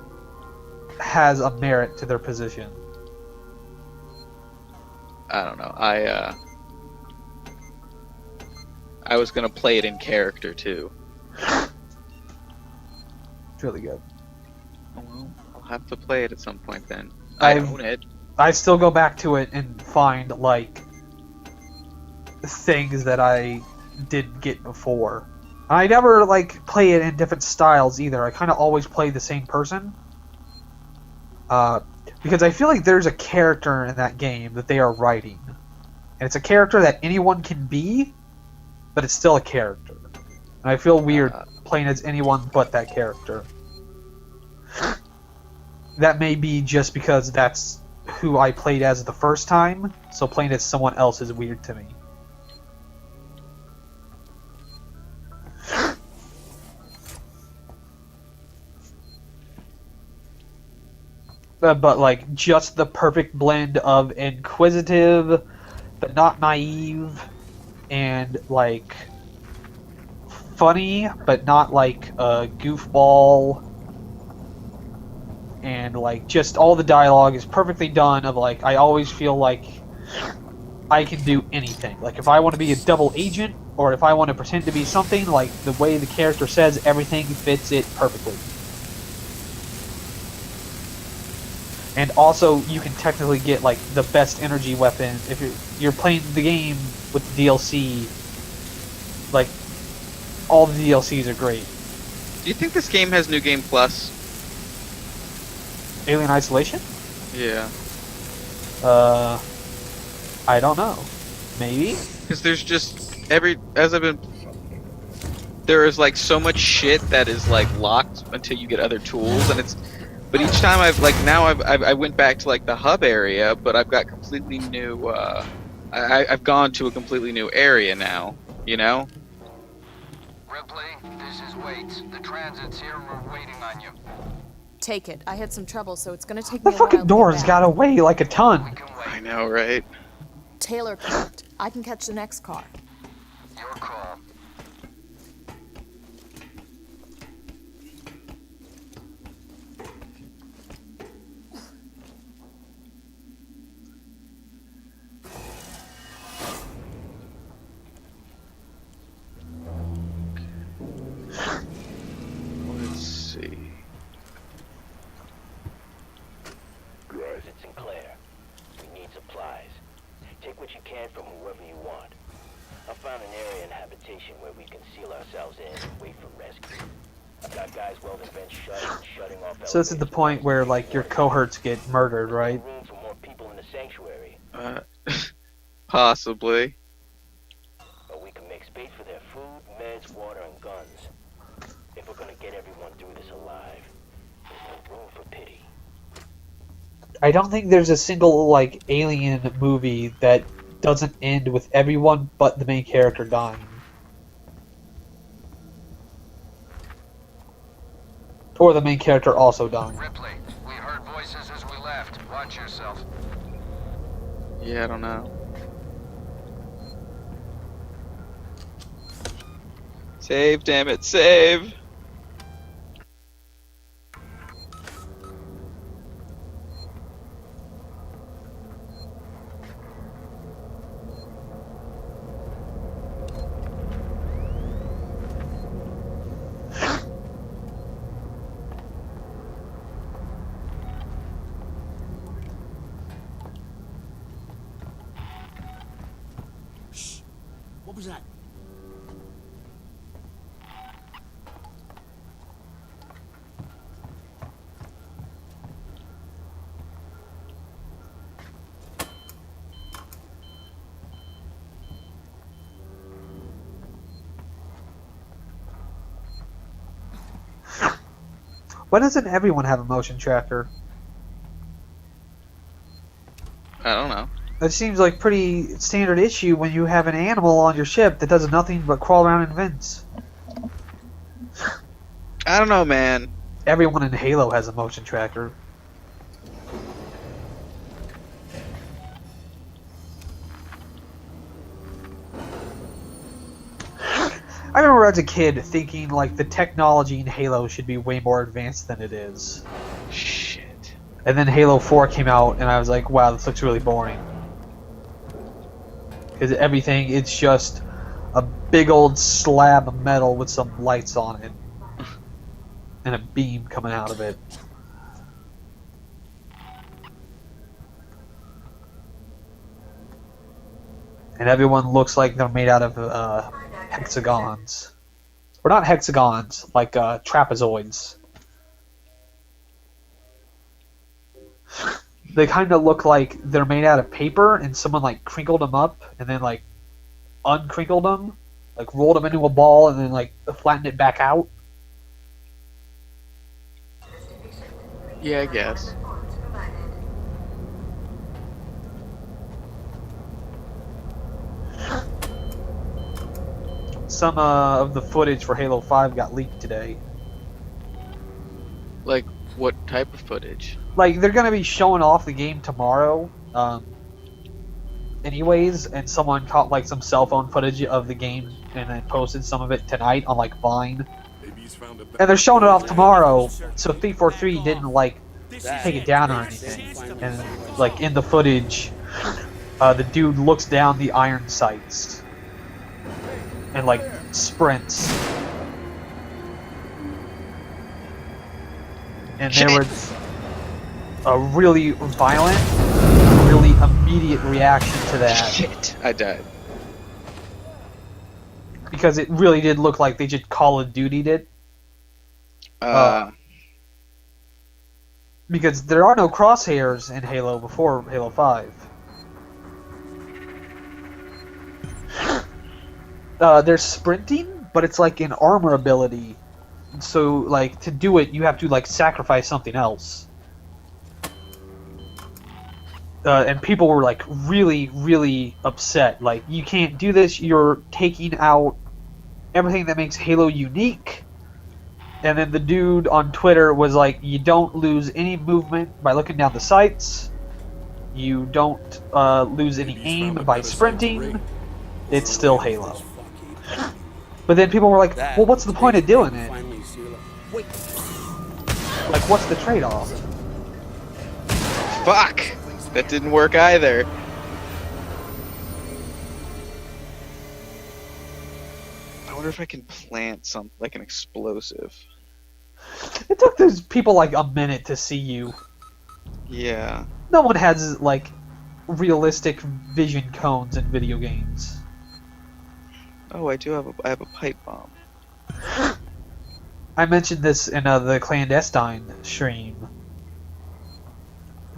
has a merit to their position. I don't know. I was gonna play it in character too. It's really good. Oh, well, I'll have to play it at some point then. I own it. I still go back to it and find like things that I didn't get before. I never like play it in different styles either. I kind of always play the same person. Because I feel like there's a character in that game that they are writing. And it's a character that anyone can be, but it's still a character. And I feel weird playing as anyone but that character. That may be just because that's who I played as the first time, so playing as someone else is weird to me. But like just the perfect blend of inquisitive, but not naive, and like funny, but not like a goofball, and like just all the dialogue is perfectly done. Of like I always feel like I can do anything. Like if I want to be a double agent, or if I want to pretend to be something, like the way the character says everything fits it perfectly. And also, you can technically get like the best energy weapon if you're playing the game with the DLC. Like, all the DLCs are great. Do you think this game has New Game Plus? Alien Isolation? Yeah. I don't know. Maybe? Because there's just there is like so much shit that is like locked until you get other tools, and it's. But each time I went back to like the hub area, but I've got completely new. I've gone to a completely new area now. You know. Ripley, this is Waits. The transit's here and we're waiting on you. Take it. I had some trouble, so it's gonna take The me a while. fucking door's gotta weigh like a ton. I know, right? Taylor can't. I can catch the next car. Your call. Let's see. It's Sinclair. We need supplies. Take what you can from whoever you want. I found an area in habitation where we can seal ourselves in and wait for rescue. I've got guys welding vents shut and shutting off. So this is the point where like your cohorts get murdered, right? Room for more people in the sanctuary. Possibly. But we can make space for their food, meds, water, and guns. If we're gonna get everyone through this alive, there's no room for pity. I don't think there's a single like alien movie that doesn't end with everyone but the main character dying. Or the main character also dying. Ripley, we heard voices as we left. Watch yourself. Yeah, I don't know. Save, damn it, save! What was that? Why doesn't everyone have a motion tracker? I don't know. That seems like pretty standard issue when you have an animal on your ship that does nothing but crawl around in vents. I don't know, man. Everyone in Halo has a motion tracker. I remember as a kid thinking like the technology in Halo should be way more advanced than it is. Shit. And then Halo 4 came out, and I was like, wow, this looks really boring. Because everything, it's just a big old slab of metal with some lights on it. And a beam coming out of it. And everyone looks like they're made out of hexagons. Or not hexagons, like trapezoids. They kind of look like they're made out of paper and someone like crinkled them up and then like uncrinkled them, like rolled them into a ball and then like flattened it back out. Yeah, I guess. Some of the footage for Halo 5 got leaked today. Like, what type of footage? Like, they're gonna be showing off the game tomorrow, anyways, and someone caught like some cell phone footage of the game and then posted some of it tonight on like Vine. And they're showing it off tomorrow, so 343 didn't like take it down or anything. And like in the footage, the dude looks down the iron sights and like sprints. And there was a really violent, really immediate reaction to that. Shit, I died. Because it really did look like they just Call of Duty'd it. Because there are no crosshairs in Halo before Halo 5. There's sprinting, but it's like an armor ability. So, like, to do it, you have to, like, sacrifice something else. And people were, like, really, really upset. Like, you can't do this, you're taking out everything that makes Halo unique. And then the dude on Twitter was like, you don't lose any movement by looking down the sights. You don't lose any aim by sprinting. It's still Halo. But then people were like, well, what's the point of doing it? Like, what's the trade-off? Fuck! That didn't work either. I wonder if I can plant something like an explosive. It took those people like a minute to see you. Yeah. No one has like realistic vision cones in video games. Oh, I have a pipe bomb. I mentioned this in the clandestine stream,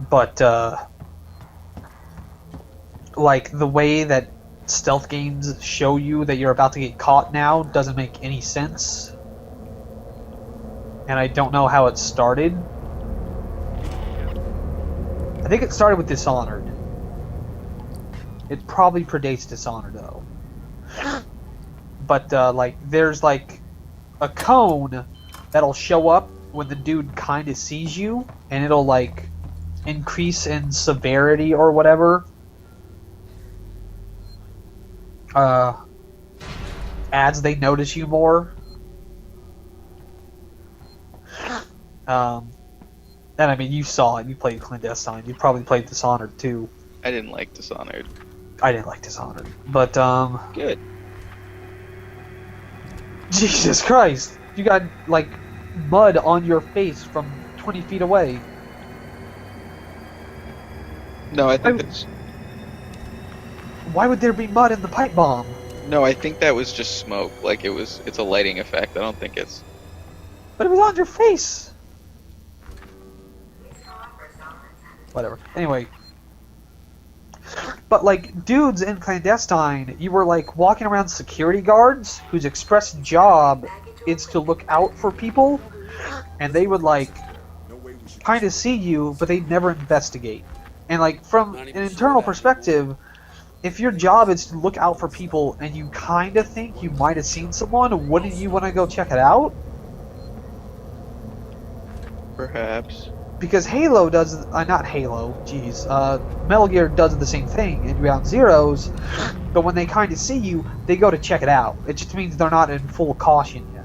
but like the way that stealth games show you that you're about to get caught now doesn't make any sense. And I don't know how it started. I think it started with Dishonored. It probably predates Dishonored though. But like there's like a cone that'll show up when the dude kind of sees you, and it'll like increase in severity or whatever. As they notice you more. And I mean, you saw it. You played Clandestine. You probably played Dishonored too. I didn't like Dishonored. I didn't like Dishonored, but Good. Jesus Christ! You got like mud on your face from 20 feet away. No, I think that's... Why would there be mud in the pipe bomb? No, I think that was just smoke. Like it's a lighting effect. I don't think it's... But it was on your face! Whatever. Anyway. But, like, dudes in Clandestine, you were, like, walking around security guards whose express job is to look out for people, and they would, like, kind of see you, but they'd never investigate. And, like, from an internal perspective, if your job is to look out for people and you kind of think you might have seen someone, wouldn't you want to go check it out? Perhaps. because Halo does not Halo, jeez, Metal Gear does the same thing in Ground Zeroes, but when they kind of see you, they go to check it out. It just means they're not in full caution yet.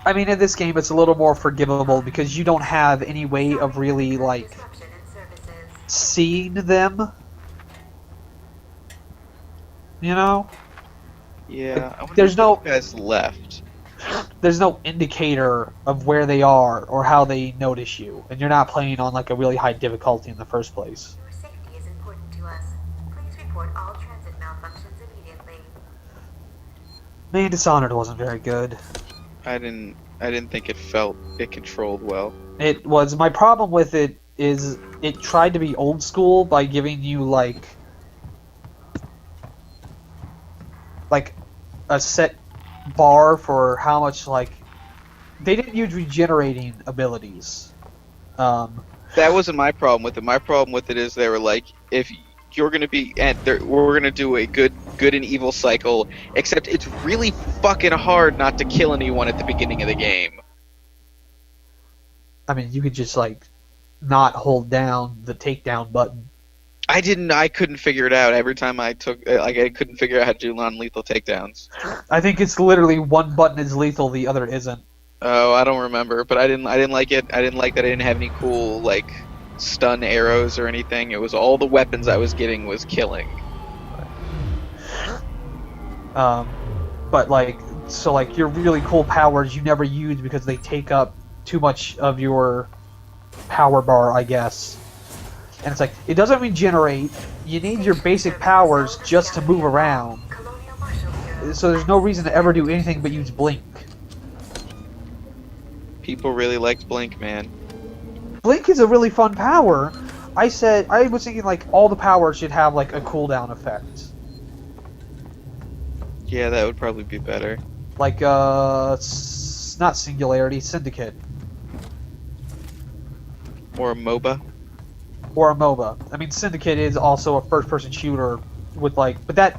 I mean, in this game, it's a little more forgivable because you don't have any way of really, like, seeing them. You know? Yeah, I wonder There's if no- those guys left. There's no indicator of where they are or how they notice you, and you're not playing on, like, a really high difficulty in the first place. Your safety is important to us. Please report all transit malfunctions immediately. Man, Dishonored wasn't very good. I didn't think it controlled well. It was, my problem with it is it tried to be old school by giving you, like a set bar for how much, like, they didn't use regenerating abilities. That wasn't my problem with it. My problem with it is they were like, if you're gonna be, we're gonna do a good and evil cycle, except it's really fucking hard not to kill anyone at the beginning of the game. I mean, you could just, like, not hold down the takedown button. I couldn't figure it out every time I took, like, I couldn't figure out how to do non-lethal takedowns. I think it's literally one button is lethal, the other isn't. Oh, I don't remember, but I didn't like it. I didn't like that I didn't have any cool, like, stun arrows or anything. It was all the weapons I was getting was killing. But, like, so, like, your really cool powers you never use because they take up too much of your power bar, I guess. And it's like, it doesn't regenerate. You need your basic powers just to move around. So there's no reason to ever do anything but use Blink. People really liked Blink, man. Blink is a really fun power. I was thinking, like, all the powers should have, like, a cooldown effect. Yeah, that would probably be better. Like, not Singularity, Syndicate. Or a MOBA. Or a MOBA. I mean, Syndicate is also a first-person shooter with, like, but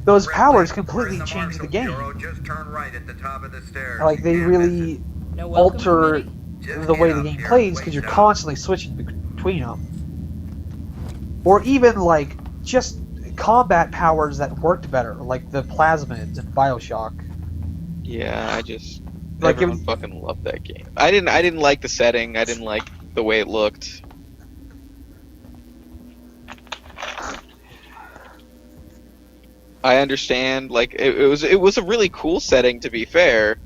those powers completely change the game. Just turn right at the top of the stairs. Like, they really alter the way the game plays because you're constantly switching between them. Or even, like, just combat powers that worked better, like the plasmids in BioShock. Yeah, everyone fucking loved that game. I didn't like the setting. I didn't like the way it looked. I understand, like, it was a really cool setting, to be fair,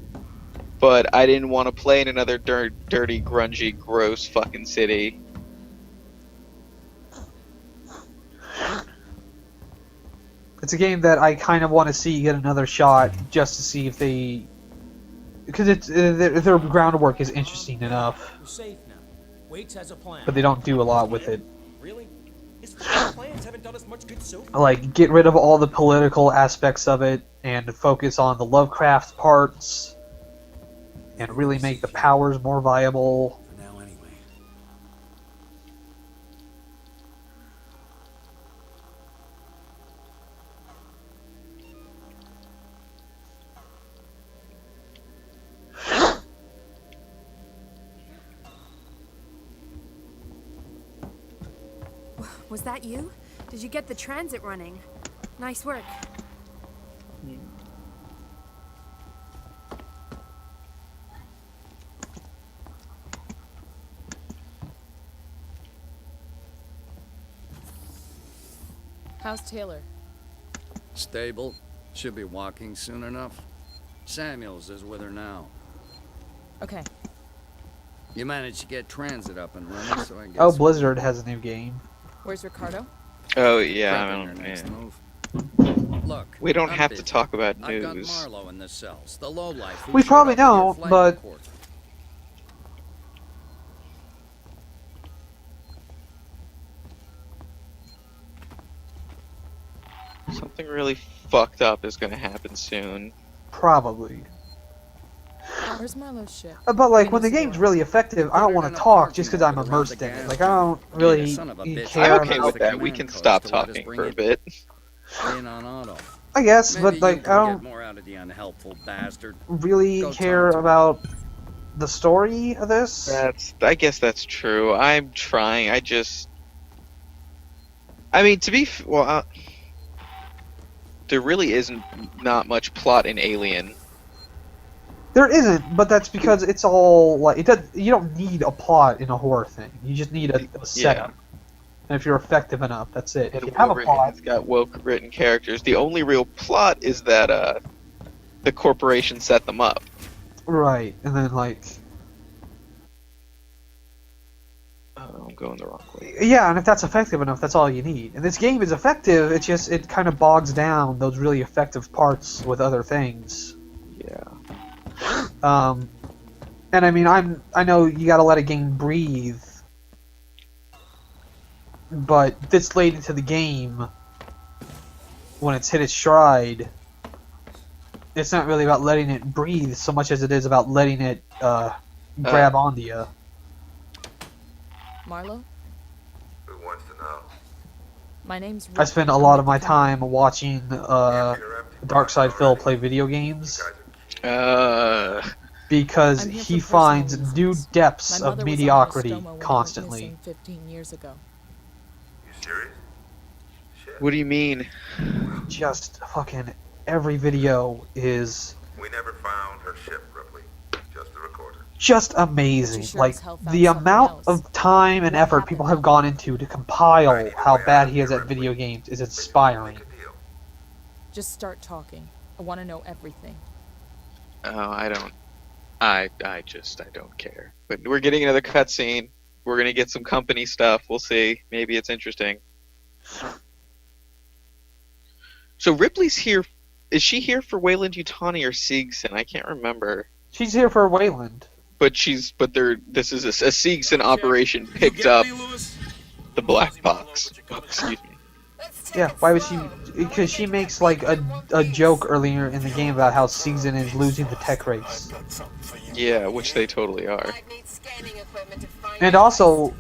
but I didn't want to play in another dirty, grungy, gross fucking city. It's a game that I kind of want to see get another shot, just to see if they, because their groundwork is interesting enough. You're safe now. Waits has a plan. But they don't do a lot with it. Really? His plans haven't done us much good so far. Like, get rid of all the political aspects of it and focus on the Lovecraft parts and really make the powers more viable. For now, anyway. Was that you? Did you get the transit running? Nice work. How's Taylor? Stable. Should be walking soon enough. Samuels is with her now. Okay. You managed to get transit up and running, so I guess... Oh, Blizzard has a new game. Where's Ricardo? Oh, yeah, I Prepping her don't next know. move. Look, We don't I'm have busy. to talk about I've got news. Marlowe in the cells, the lowlife who We showed probably up with your don't, flight but- report. Something really fucked up is gonna happen soon. Probably. Where's Marlowe's ship? But, like, when the game's really effective, I don't want to talk just because I'm immersed in it. Like, I don't really son of a bitch. care I'm okay about... with that. We can stop talking for a bit. In on auto. I guess, Maybe but like you I can don't get more out of the unhelpful bastard. really Go care talk to him. about the story of this. I guess that's true. I'm trying. I mean, there really isn't not much plot in Alien. There isn't, but that's because it's all like you don't need a plot in a horror thing. You just need a setup. And if you're effective enough, that's it. If you have a plot, It's got well-written characters. The only real plot is that the corporation set them up. right, and then like I'm going the wrong way. yeah, and if that's effective enough, that's all you need. And this game is effective. It's just it kind of bogs down those really effective parts with other things. Yeah. And I mean, I know you got to let a game breathe, but this late into the game, when it's hit its stride, it's not really about letting it breathe so much as it is about letting it grab onto you. Marlo? Who wants to know? My name's I spend a lot of my time watching Dark Side Phil play video games because I'm here he for personal finds reasons. new depths My of mother was on mediocrity Nostromo when I went constantly. missing 15 years ago. You serious? Shit. What do you mean? Just fucking every video is We never found her ship, Ripley. Just the recorder. just amazing. She sure Like as hell found the something amount else. of time and What effort happened? people have gone into to compile how bad he is at video games is inspiring. Make a deal. Just start talking. I want to know everything. Oh, I don't. I don't care. But we're getting another cutscene. We're gonna get some company stuff. We'll see. Maybe it's interesting. So Ripley's here. Is she here for Wayland Yutani or Siegson? I can't remember. She's here for Wayland. This is a Siegson operation picked up the black box. Oh, excuse me. Yeah, why would she? Because she makes like a joke earlier in the game about how Season is losing the tech race. Yeah, which they totally are. And also,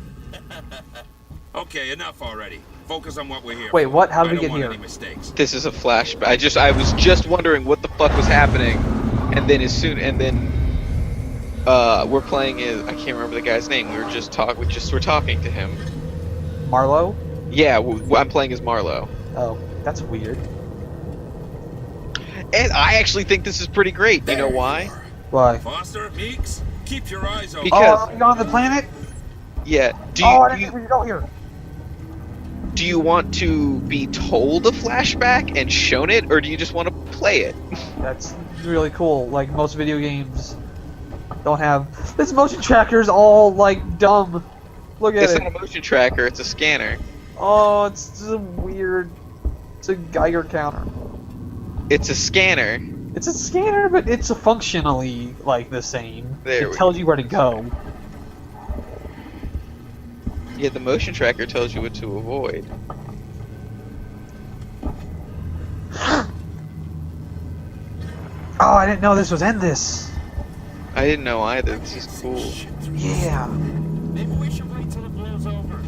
Okay, enough already. Focus on what we're here. wait, for. what? How did I we don't get want here? any mistakes. This is a flashback. I was just wondering what the fuck was happening, and then we're playing as I can't remember the guy's name. We were talking to him. Marlo? Yeah, I'm playing as Marlo. Oh, that's weird. And I actually think this is pretty great. You know why? Why? Foster, Meeks, keep your eyes open. Because- Oh, are you on the planet? Yeah. I didn't think we could go here. Do you want to be told a flashback and shown it, or do you just want to play it? That's really cool. Like most video games don't have this motion tracker's all like dumb. Look at It's it. not a motion tracker, it's a scanner. Oh, it's just a weird. It's a Geiger counter. It's a scanner. It's a scanner, but it's functionally like the same. There It we tells you where to go. Yeah, the motion tracker tells you what to avoid. Oh, I didn't know this was in this. I didn't know either. This is cool. Yeah. Maybe we should wait till it blows over.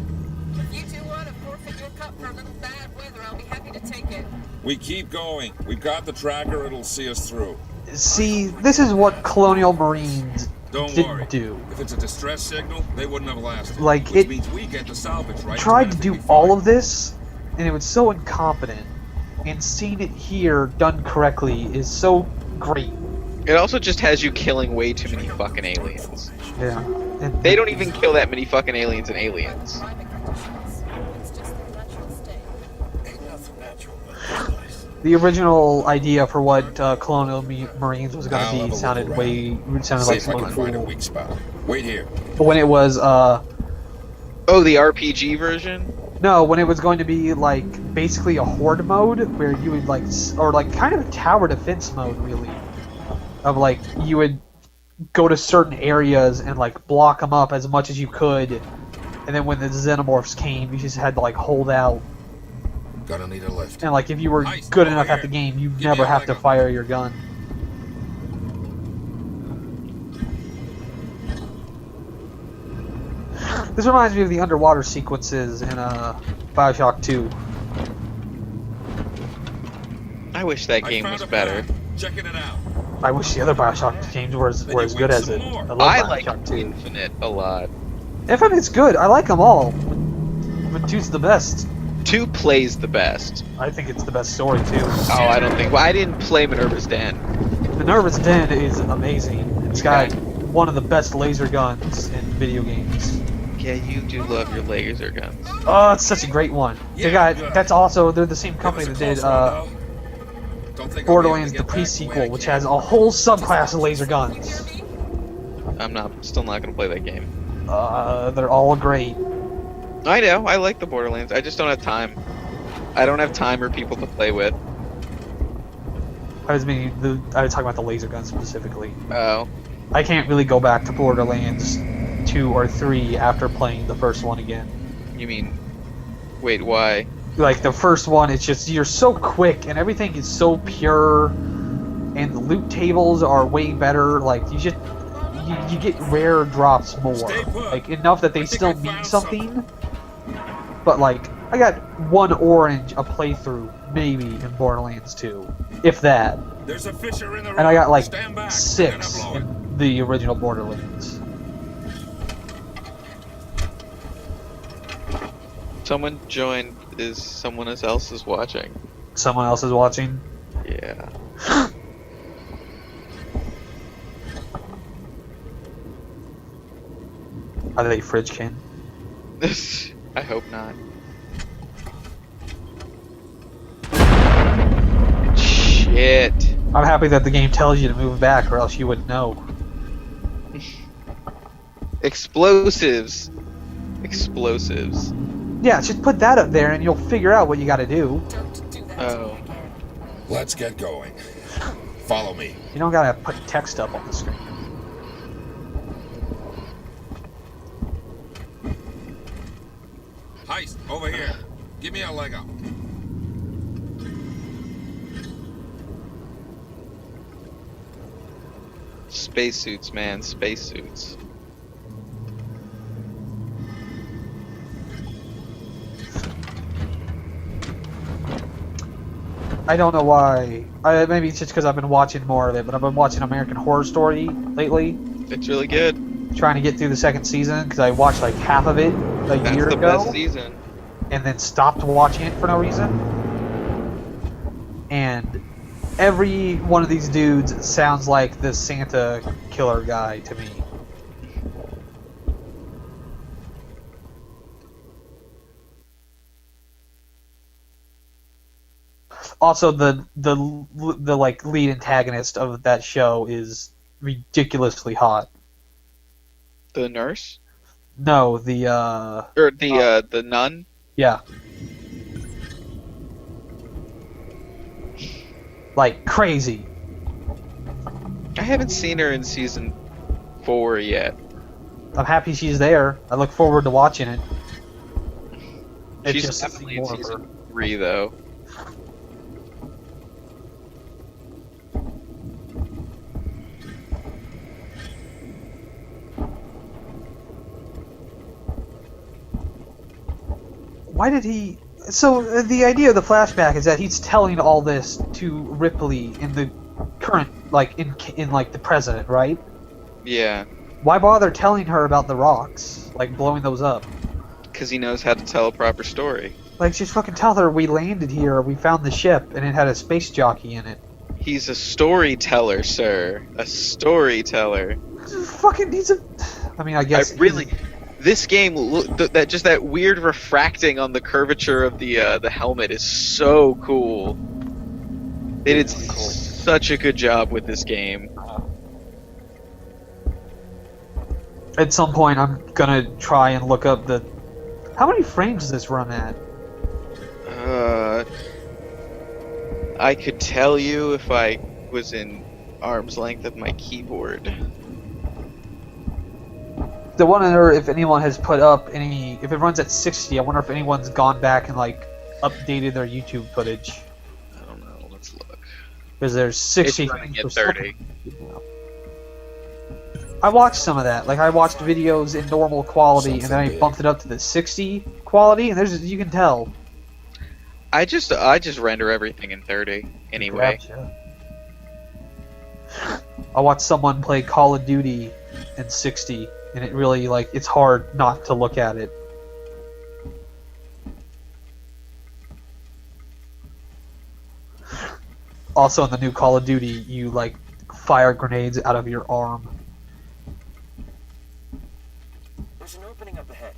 If you two want to forfeit your cup for a little bad weather, I'll be happy to take it. We keep going. We've got the tracker. It'll see us through. See, this is what Colonial Marines Don't didn't worry. do. If it's a distress signal, they wouldn't have lasted. Like, which it means we get the salvage right. Tried to do all of this, and it was so incompetent. And seeing it here done correctly is so great. It also just has you killing way too many fucking aliens. Yeah. And They don't even kill that many fucking aliens in Aliens. It's just their natural state. Ain't nothing natural about this place. the original idea for what Colonial Marines was going I'll to have be a sounded look way sounded See like if I something can find a cool. weak spot. Wait here. But when it was Oh, the RPG version? no, when it was going to be like basically a horde mode where you would like or like kind of a tower defense mode really, of like you would go to certain areas and like block them up as much as you could, and then when the Xenomorphs came, you just had to like hold out. Gonna need a lift. And like if you were Nice, good over enough at here. the game, you'd Give never me a have leg to up. fire your gun. This reminds me of the underwater sequences in BioShock 2. I wish that game was better. Checking it out. I wish the other Bioshock games were as good as it. I love I Bioshock like 2. Infinite a lot. Infinite's good. I like them all. But 2's the best. 2 plays the best. I think it's the best story too. Oh, I don't think. Well, I didn't play Minerva's Den. Minerva's Den is amazing. It's got one of the best laser guns in video games. Yeah, you do love your laser guns. Oh, it's such a great one. They got they're the same company that did Borderlands the pre-sequel, which has a whole subclass of laser guns. Still not gonna play that game. They're all great. I know, I like the Borderlands. I just don't have time. I don't have time or people to play with. I was talking about the laser guns specifically. Oh. I can't really go back to Borderlands 2 or 3 after playing the first one again. You mean, wait, why? Like the first one, it's just you're so quick and everything is so pure, and the loot tables are way better. Like you get rare drops more, like enough that they still mean something. But like I got 1 orange a playthrough maybe in Borderlands 2, if that. There's a fisher in the room. And I got like Stand back. 6 in the original Borderlands. Someone joined. Someone else is watching. Someone else is watching? Yeah. Are they Fridgekin? I hope not. Shit. I'm happy that the game tells you to move back, or else you wouldn't know. Explosives. Explosives. Yeah, just put that up there and you'll figure out what you gotta do. Oh. Let's get going. Follow me. You don't gotta put text up on the screen. Heist, over here. Give me a leg up. Spacesuits, man. Spacesuits. I don't know why. Maybe it's just because I've been watching more of it, but I've been watching American Horror Story lately. It's really good. Trying to get through the 2nd season because I watched like half of it a year ago. That's the best season. And then stopped watching it for no reason. And every one of these dudes sounds like the Santa killer guy to me. Also, the like lead antagonist of that show is ridiculously hot. The nurse? No, or the nun? Yeah. Like crazy. I haven't seen her in season 4 yet. I'm happy she's there. I look forward to watching it. She's just definitely in season 3 though. Why did he... So, the idea of the flashback is that he's telling all this to Ripley in the current, like, in like, the present, right? Yeah. Why bother telling her about the rocks? Like, blowing those up? Because he knows how to tell a proper story. Like, just fucking tell her we landed here, we found the ship, and it had a space jockey in it. He's a storyteller, sir. A storyteller. Fucking, he's a... I mean, I guess... This game, that weird refracting on the curvature of the helmet is so cool. They did such a good job with this game. At some point, I'm gonna try and look up the... How many frames does this run at? I could tell you if I was in arm's length of my keyboard. I wonder if anyone has put up any... If it runs at 60, I wonder if anyone's gone back and, like, updated their YouTube footage. I don't know, let's look. Because there's 60 It's running at 30. I watched some of that. Like, I watched videos in normal quality, and then I bumped it up to the 60 quality, and there's... You can tell. I just render everything in 30 anyway. Gotcha. I watched someone play Call of Duty in 60, and it really, like, it's hard not to look at it. Also, in the new Call of Duty, you, like, fire grenades out of your arm. There's an opening up ahead.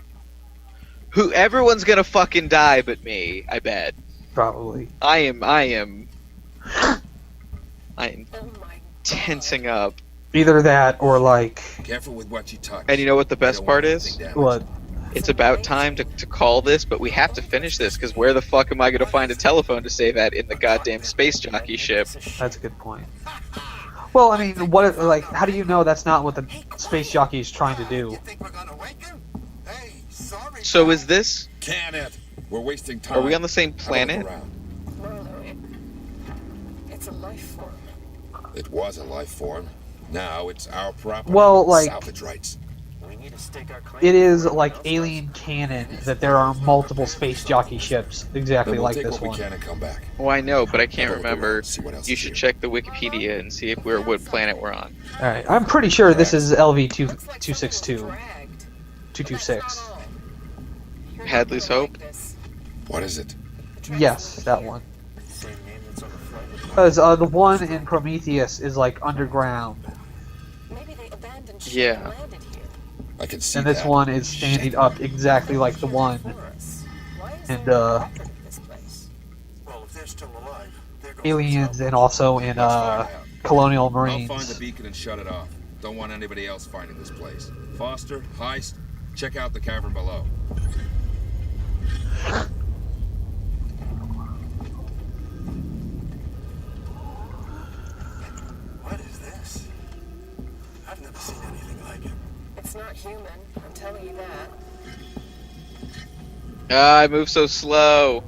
Everyone's gonna fucking die but me, I bet. Probably. I am tensing up. Either that or, like... Careful with what you touch. And you know what the best part is? What? It's about time to call this, but we have to finish this, because where the fuck am I gonna find a telephone to save at in the goddamn space jockey ship? That's a good point. Well, I mean, what? Like, how do you know that's not what the space jockey is trying to do? So is this... Can it? We're wasting time. Are we on the same planet? It's a life form. It was a life form. Now it's our property. Well, like... Salvage rights. We need to stake our claim. It is, like, alien canon that there are multiple space jockey ships exactly Then we'll like take this what one. we can and come back. Oh, I know, but I can't I'll look remember. around, see what else You is should here. check the Wikipedia and see if what planet we're on. Alright, I'm pretty sure this is LV-262. 226. Hadley's Hope? What is it? Yes, that one. Because the one in Prometheus is, like, underground. Maybe they abandoned ship Yeah. and landed here. I can see And this that. one is standing up exactly like the one. And, Well, if they're still alive, they're going Aliens and also in, Colonial I'll Marines. find the beacon and shut it off. Don't want anybody else finding this place. Foster, Heist, check out the cavern below. What is this? I've never seen anything like it. It's not human, I'm telling you that. Ah, I move so slow.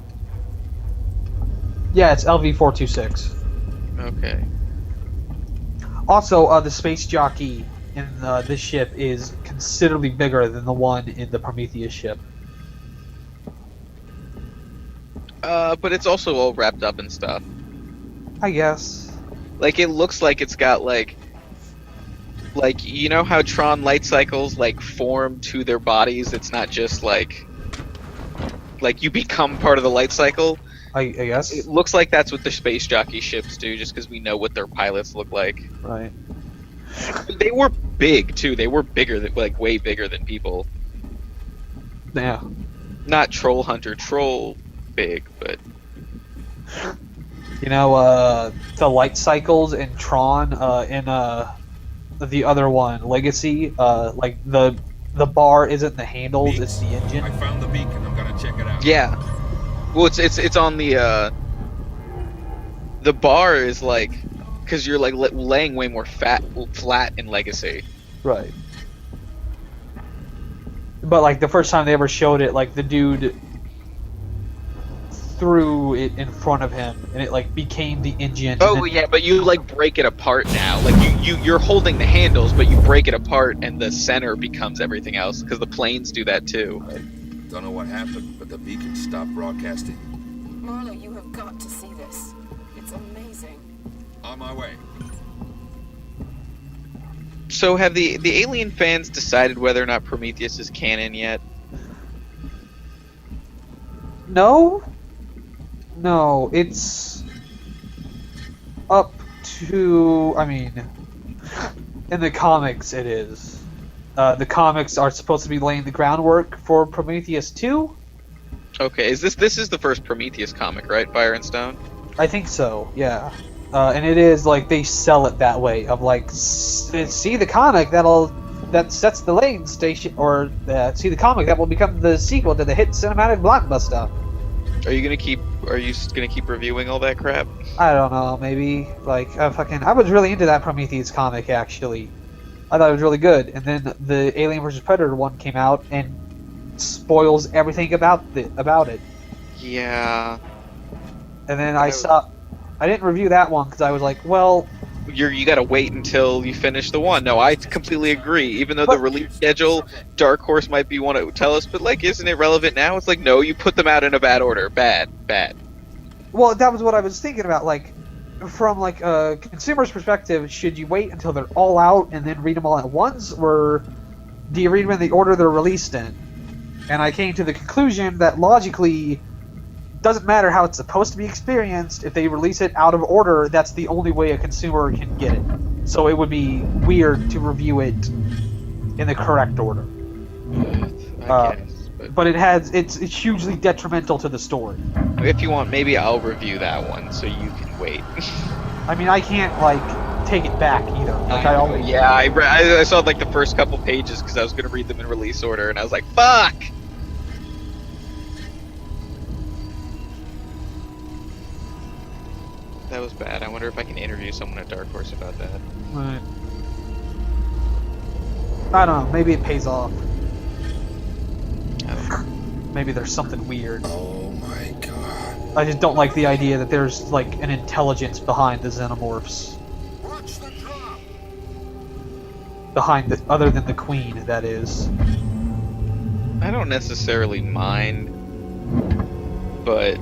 Yeah, it's LV-426. Okay. Also, the space jockey in this ship is considerably bigger than the one in the Prometheus ship. But it's also all wrapped up in stuff. I guess. Like, it looks like it's got, like, you know how Tron light cycles, like, form to their bodies? It's not just, like, you become part of the light cycle? I guess. It looks like that's what the space jockey ships do, just because we know what their pilots look like. Right. They were big, too. They were bigger, than, like, way bigger than people. Yeah. Not Troll Hunter, Troll big, but... You know, the light cycles in Tron, in the other one, Legacy, like the bar isn't the handles, it's the engine. I found the beacon. I'm gonna check it out. Yeah. Well, it's on the bar is like, because you're like laying way more flat in Legacy. Right. But like the first time they ever showed it, like the dude threw it in front of him, and it like became the engine. Oh yeah, but you like break it apart now. Like you're holding the handles, but you break it apart, and the center becomes everything else. Because the planes do that too. Don't know what happened, but the beacon stopped broadcasting. Marlo, you have got to see this. It's amazing. On my way. So have the Alien fans decided whether or not Prometheus is canon yet? No, it's up to. I mean, in the comics, it is. The comics are supposed to be laying the groundwork for Prometheus 2. Okay, this is the first Prometheus comic, right? Fire and Stone. I think so. Yeah. And it is like they sell it that way of like see the comic that sets the lane station, or see the comic that will become the sequel to the hit cinematic blockbuster. Are you gonna keep reviewing all that crap? I don't know, maybe like I was really into that Prometheus comic actually. I thought it was really good, and then the Alien vs Predator one came out and spoils everything about it. Yeah. And then I didn't review that one because I was like, well, you gotta wait until you finish the one. No, I completely agree. Even though the release schedule, Dark Horse might be one to tell us, but like, isn't it relevant now? It's like, no, you put them out in a bad order. Bad. Well, that was what I was thinking about. Like, from like a consumer's perspective, should you wait until they're all out and then read them all at once, or do you read them in the order they're released in? And I came to the conclusion that logically, doesn't matter how it's supposed to be experienced. If they release it out of order, that's the only way a consumer can get it. So it would be weird to review it in the correct order. I guess. But it's hugely detrimental to the story. If you want, maybe I'll review that one so you can wait. I mean, I can't like take it back either. Like I always. Yeah, I saw like the first couple pages because I was gonna read them in release order, and I was like, fuck. That was bad. I wonder if I can interview someone at Dark Horse about that. Right. I don't know. Maybe it pays off. Maybe there's something weird. Oh my god. I just don't like the idea that there's like an intelligence behind the Xenomorphs. Watch the drop. Behind the, other than the Queen, that is. I don't necessarily mind, but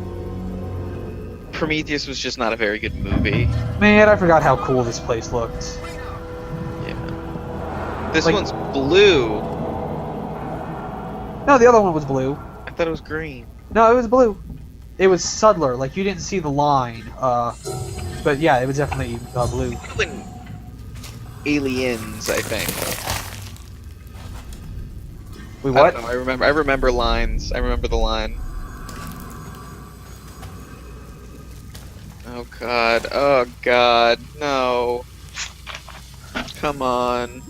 Prometheus was just not a very good movie. Man, I forgot how cool this place looked. Yeah. This Like- one's blue. No, the other one was blue. I thought it was green. No, it was blue. It was subtler, like you didn't see the line. But yeah, it was definitely blue. Aliens, I think. Wait, I what? don't know, I remember lines. I remember the line. Oh god. Oh god. No. Come on.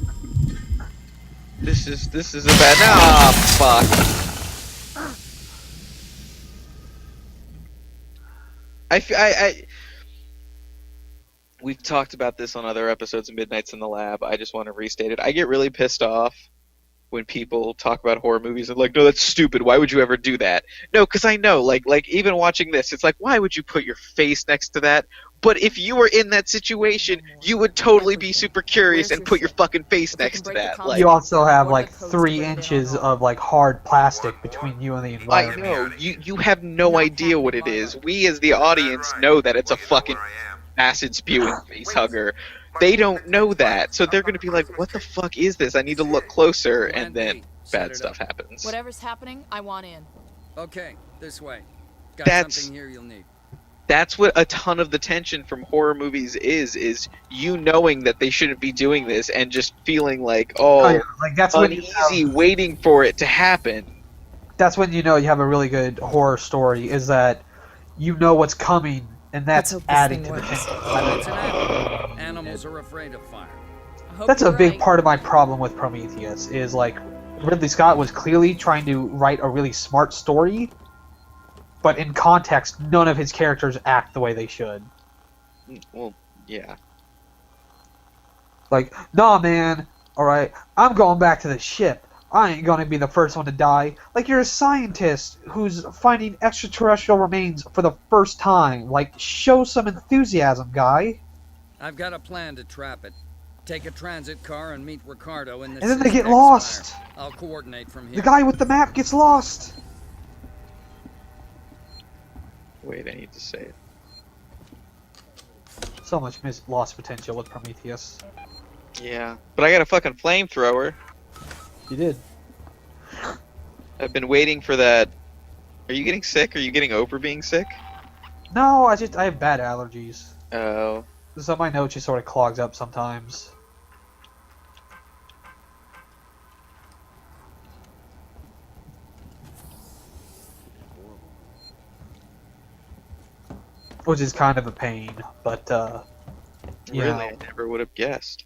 This is a bad. Ah, fuck. We've talked about this on other episodes of Midnights in the Lab. I just want to restate it. I get really pissed off when people talk about horror movies and like, no, that's stupid. Why would you ever do that? No, because I know, like even watching this, it's like, why would you put your face next to that? But if you were in that situation, you would totally be super curious and put your fucking face next to that. Like, You also have like 3 inches of like hard plastic between you and the I environment. know, you have no idea what it is. We as the audience know that it's a fucking acid spewing face hugger. They don't know that, so they're gonna be like, what the fuck is this? I need to look closer, and then bad stuff happens. Whatever's happening, I want in. Okay, this way. Got That's- something here you'll need. That's what a ton of the tension from horror movies is you knowing that they shouldn't be doing this and just feeling like, yeah, like that's when uneasy waiting for it to happen. That's when you know you have a really good horror story, is that you know what's coming, and that's adding to the tension. It's an animal. Animals are afraid of fire. That's a big part of my problem with Prometheus, is like Ridley Scott was clearly trying to write a really smart story, but in context, none of his characters act the way they should. Well, yeah. Like, nah, man, alright, I'm going back to the ship. I ain't gonna be the first one to die. Like, you're a scientist who's finding extraterrestrial remains for the first time. Like, show some enthusiasm, guy. I've got a plan to trap it. Take a transit car and meet Ricardo in the And then they get X lost. Fire. I'll coordinate from here. The guy with the map gets lost. Wait, I need to say it. So much lost potential with Prometheus. Yeah, but I got a fucking flamethrower. You did. I've been waiting for that. Are you getting sick? Are you getting over being sick? No, I have bad allergies. Oh. So my nose just sort of clogs up sometimes. Which is kind of a pain, but you Really, know, I never would have guessed.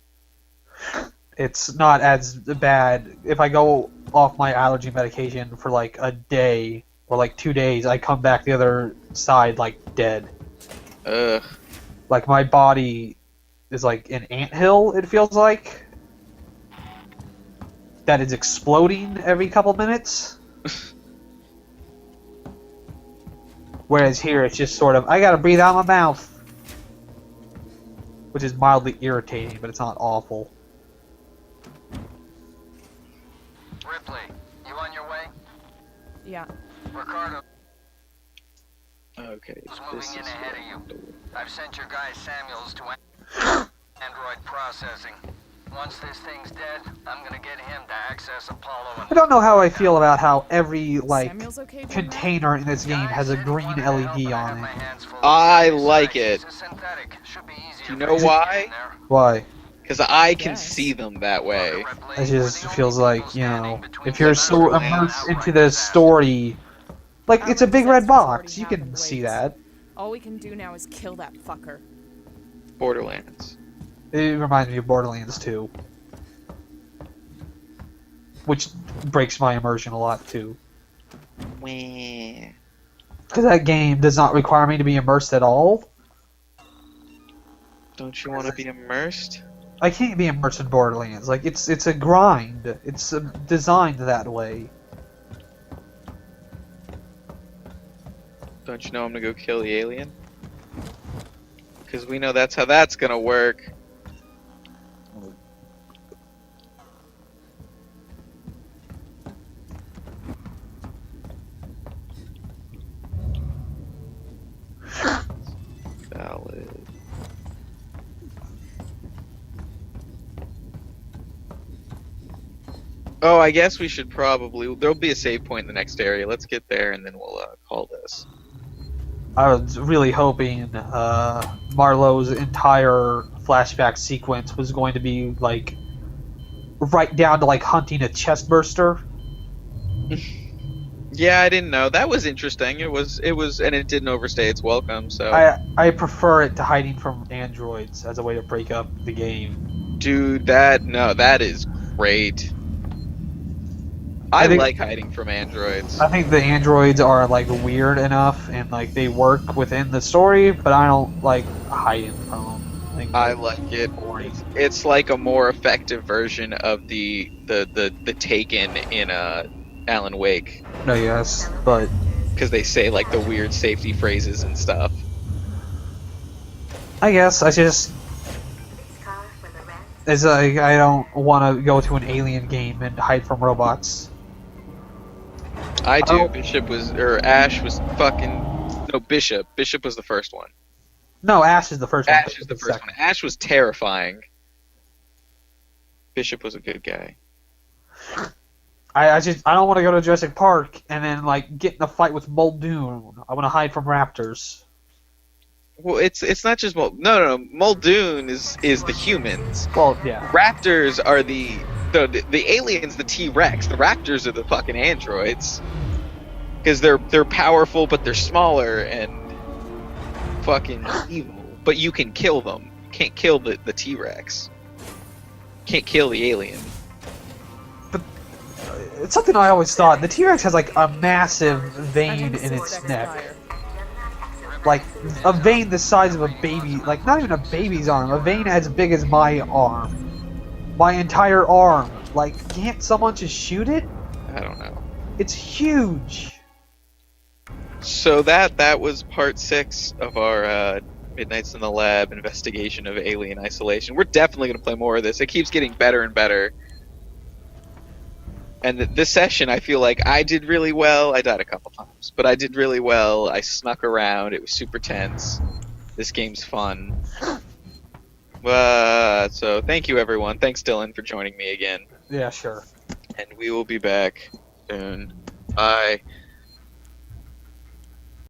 it's not as bad. If I go off my allergy medication for like a day or like 2 days, I come back the other side like dead. Ugh. Like my body is like an anthill, it feels like. That is exploding every couple minutes. Whereas here it's just sort of, I gotta breathe out my mouth. Which is mildly irritating, but it's not awful. Ripley, you on your way? Yeah. Ricardo. Okay, Moving this in is ahead of you. I've sent your guy Samuels to Android processing. Once this thing's dead, I'm gonna get him to access Apollo and I don't know how I feel about how every Samuel's okay doing that? container in this game has a green LED on it. I like it. Do you know why? Why? Because I can see them that way. It just feels like, you know, if you're so immersed into the story, like, it's a big red box, you can see that. All we can do now is kill that fucker. Borderlands. It reminds me of Borderlands 2. Which breaks my immersion a lot, too. Wah. Because that game does not require me to be immersed at all. Don't you want to be immersed? I can't be immersed in Borderlands. Like, it's a grind. It's designed that way. Don't you know I'm gonna go kill the alien? Because we know that's how that's gonna work. Valid. Oh, I guess we should probably... There'll be a save point in the next area. Let's get there and then we'll call this. I was really hoping Marlowe's entire flashback sequence was going to be, like, right down to, like, hunting a chest burster. Yeah, I didn't know. That was interesting. It was, and it didn't overstay its welcome, so... I prefer it to hiding from androids as a way to break up the game. Dude, that is great. I like hiding from androids. I think the androids are, like, weird enough, and, like, they work within the story, but I don't like hiding from them. I like it. It's like a more effective version of the Taken in Alan Wake. No, yes, but... Because they say, like, the weird safety phrases and stuff. I guess, I don't want to go to an alien game and hide from robots. I do. Ash was fucking... No, Bishop. Bishop was the first one. No, Ash is the first one. Ash is the first one. Ash was terrifying. Bishop was a good guy. I don't want to go to Jurassic Park and then, like, get in a fight with Muldoon. I want to hide from raptors. Well, it's not just no. Muldoon is the humans. Well, yeah. Raptors are the aliens, the T-Rex. The raptors are the fucking androids. Because they're powerful, but they're smaller and fucking evil. But you can kill them. You can't kill the T-Rex. Can't kill the alien. But it's something I always thought. The T-Rex has, like, a massive vein in its neck. Like, a vein the size of a baby, like, not even a baby's arm, a vein as big as my arm. My entire arm. Like, can't someone just shoot it? I don't know. It's huge. So that was part 6 of our Midnights in the Lab investigation of alien isolation. We're definitely going to play more of this. It keeps getting better and better. And this session, I feel like I did really well. I died a couple times, but I did really well. I snuck around. It was super tense. This game's fun. So thank you, everyone. Thanks, Dylan, for joining me again. Yeah, sure. And we will be back soon. Bye.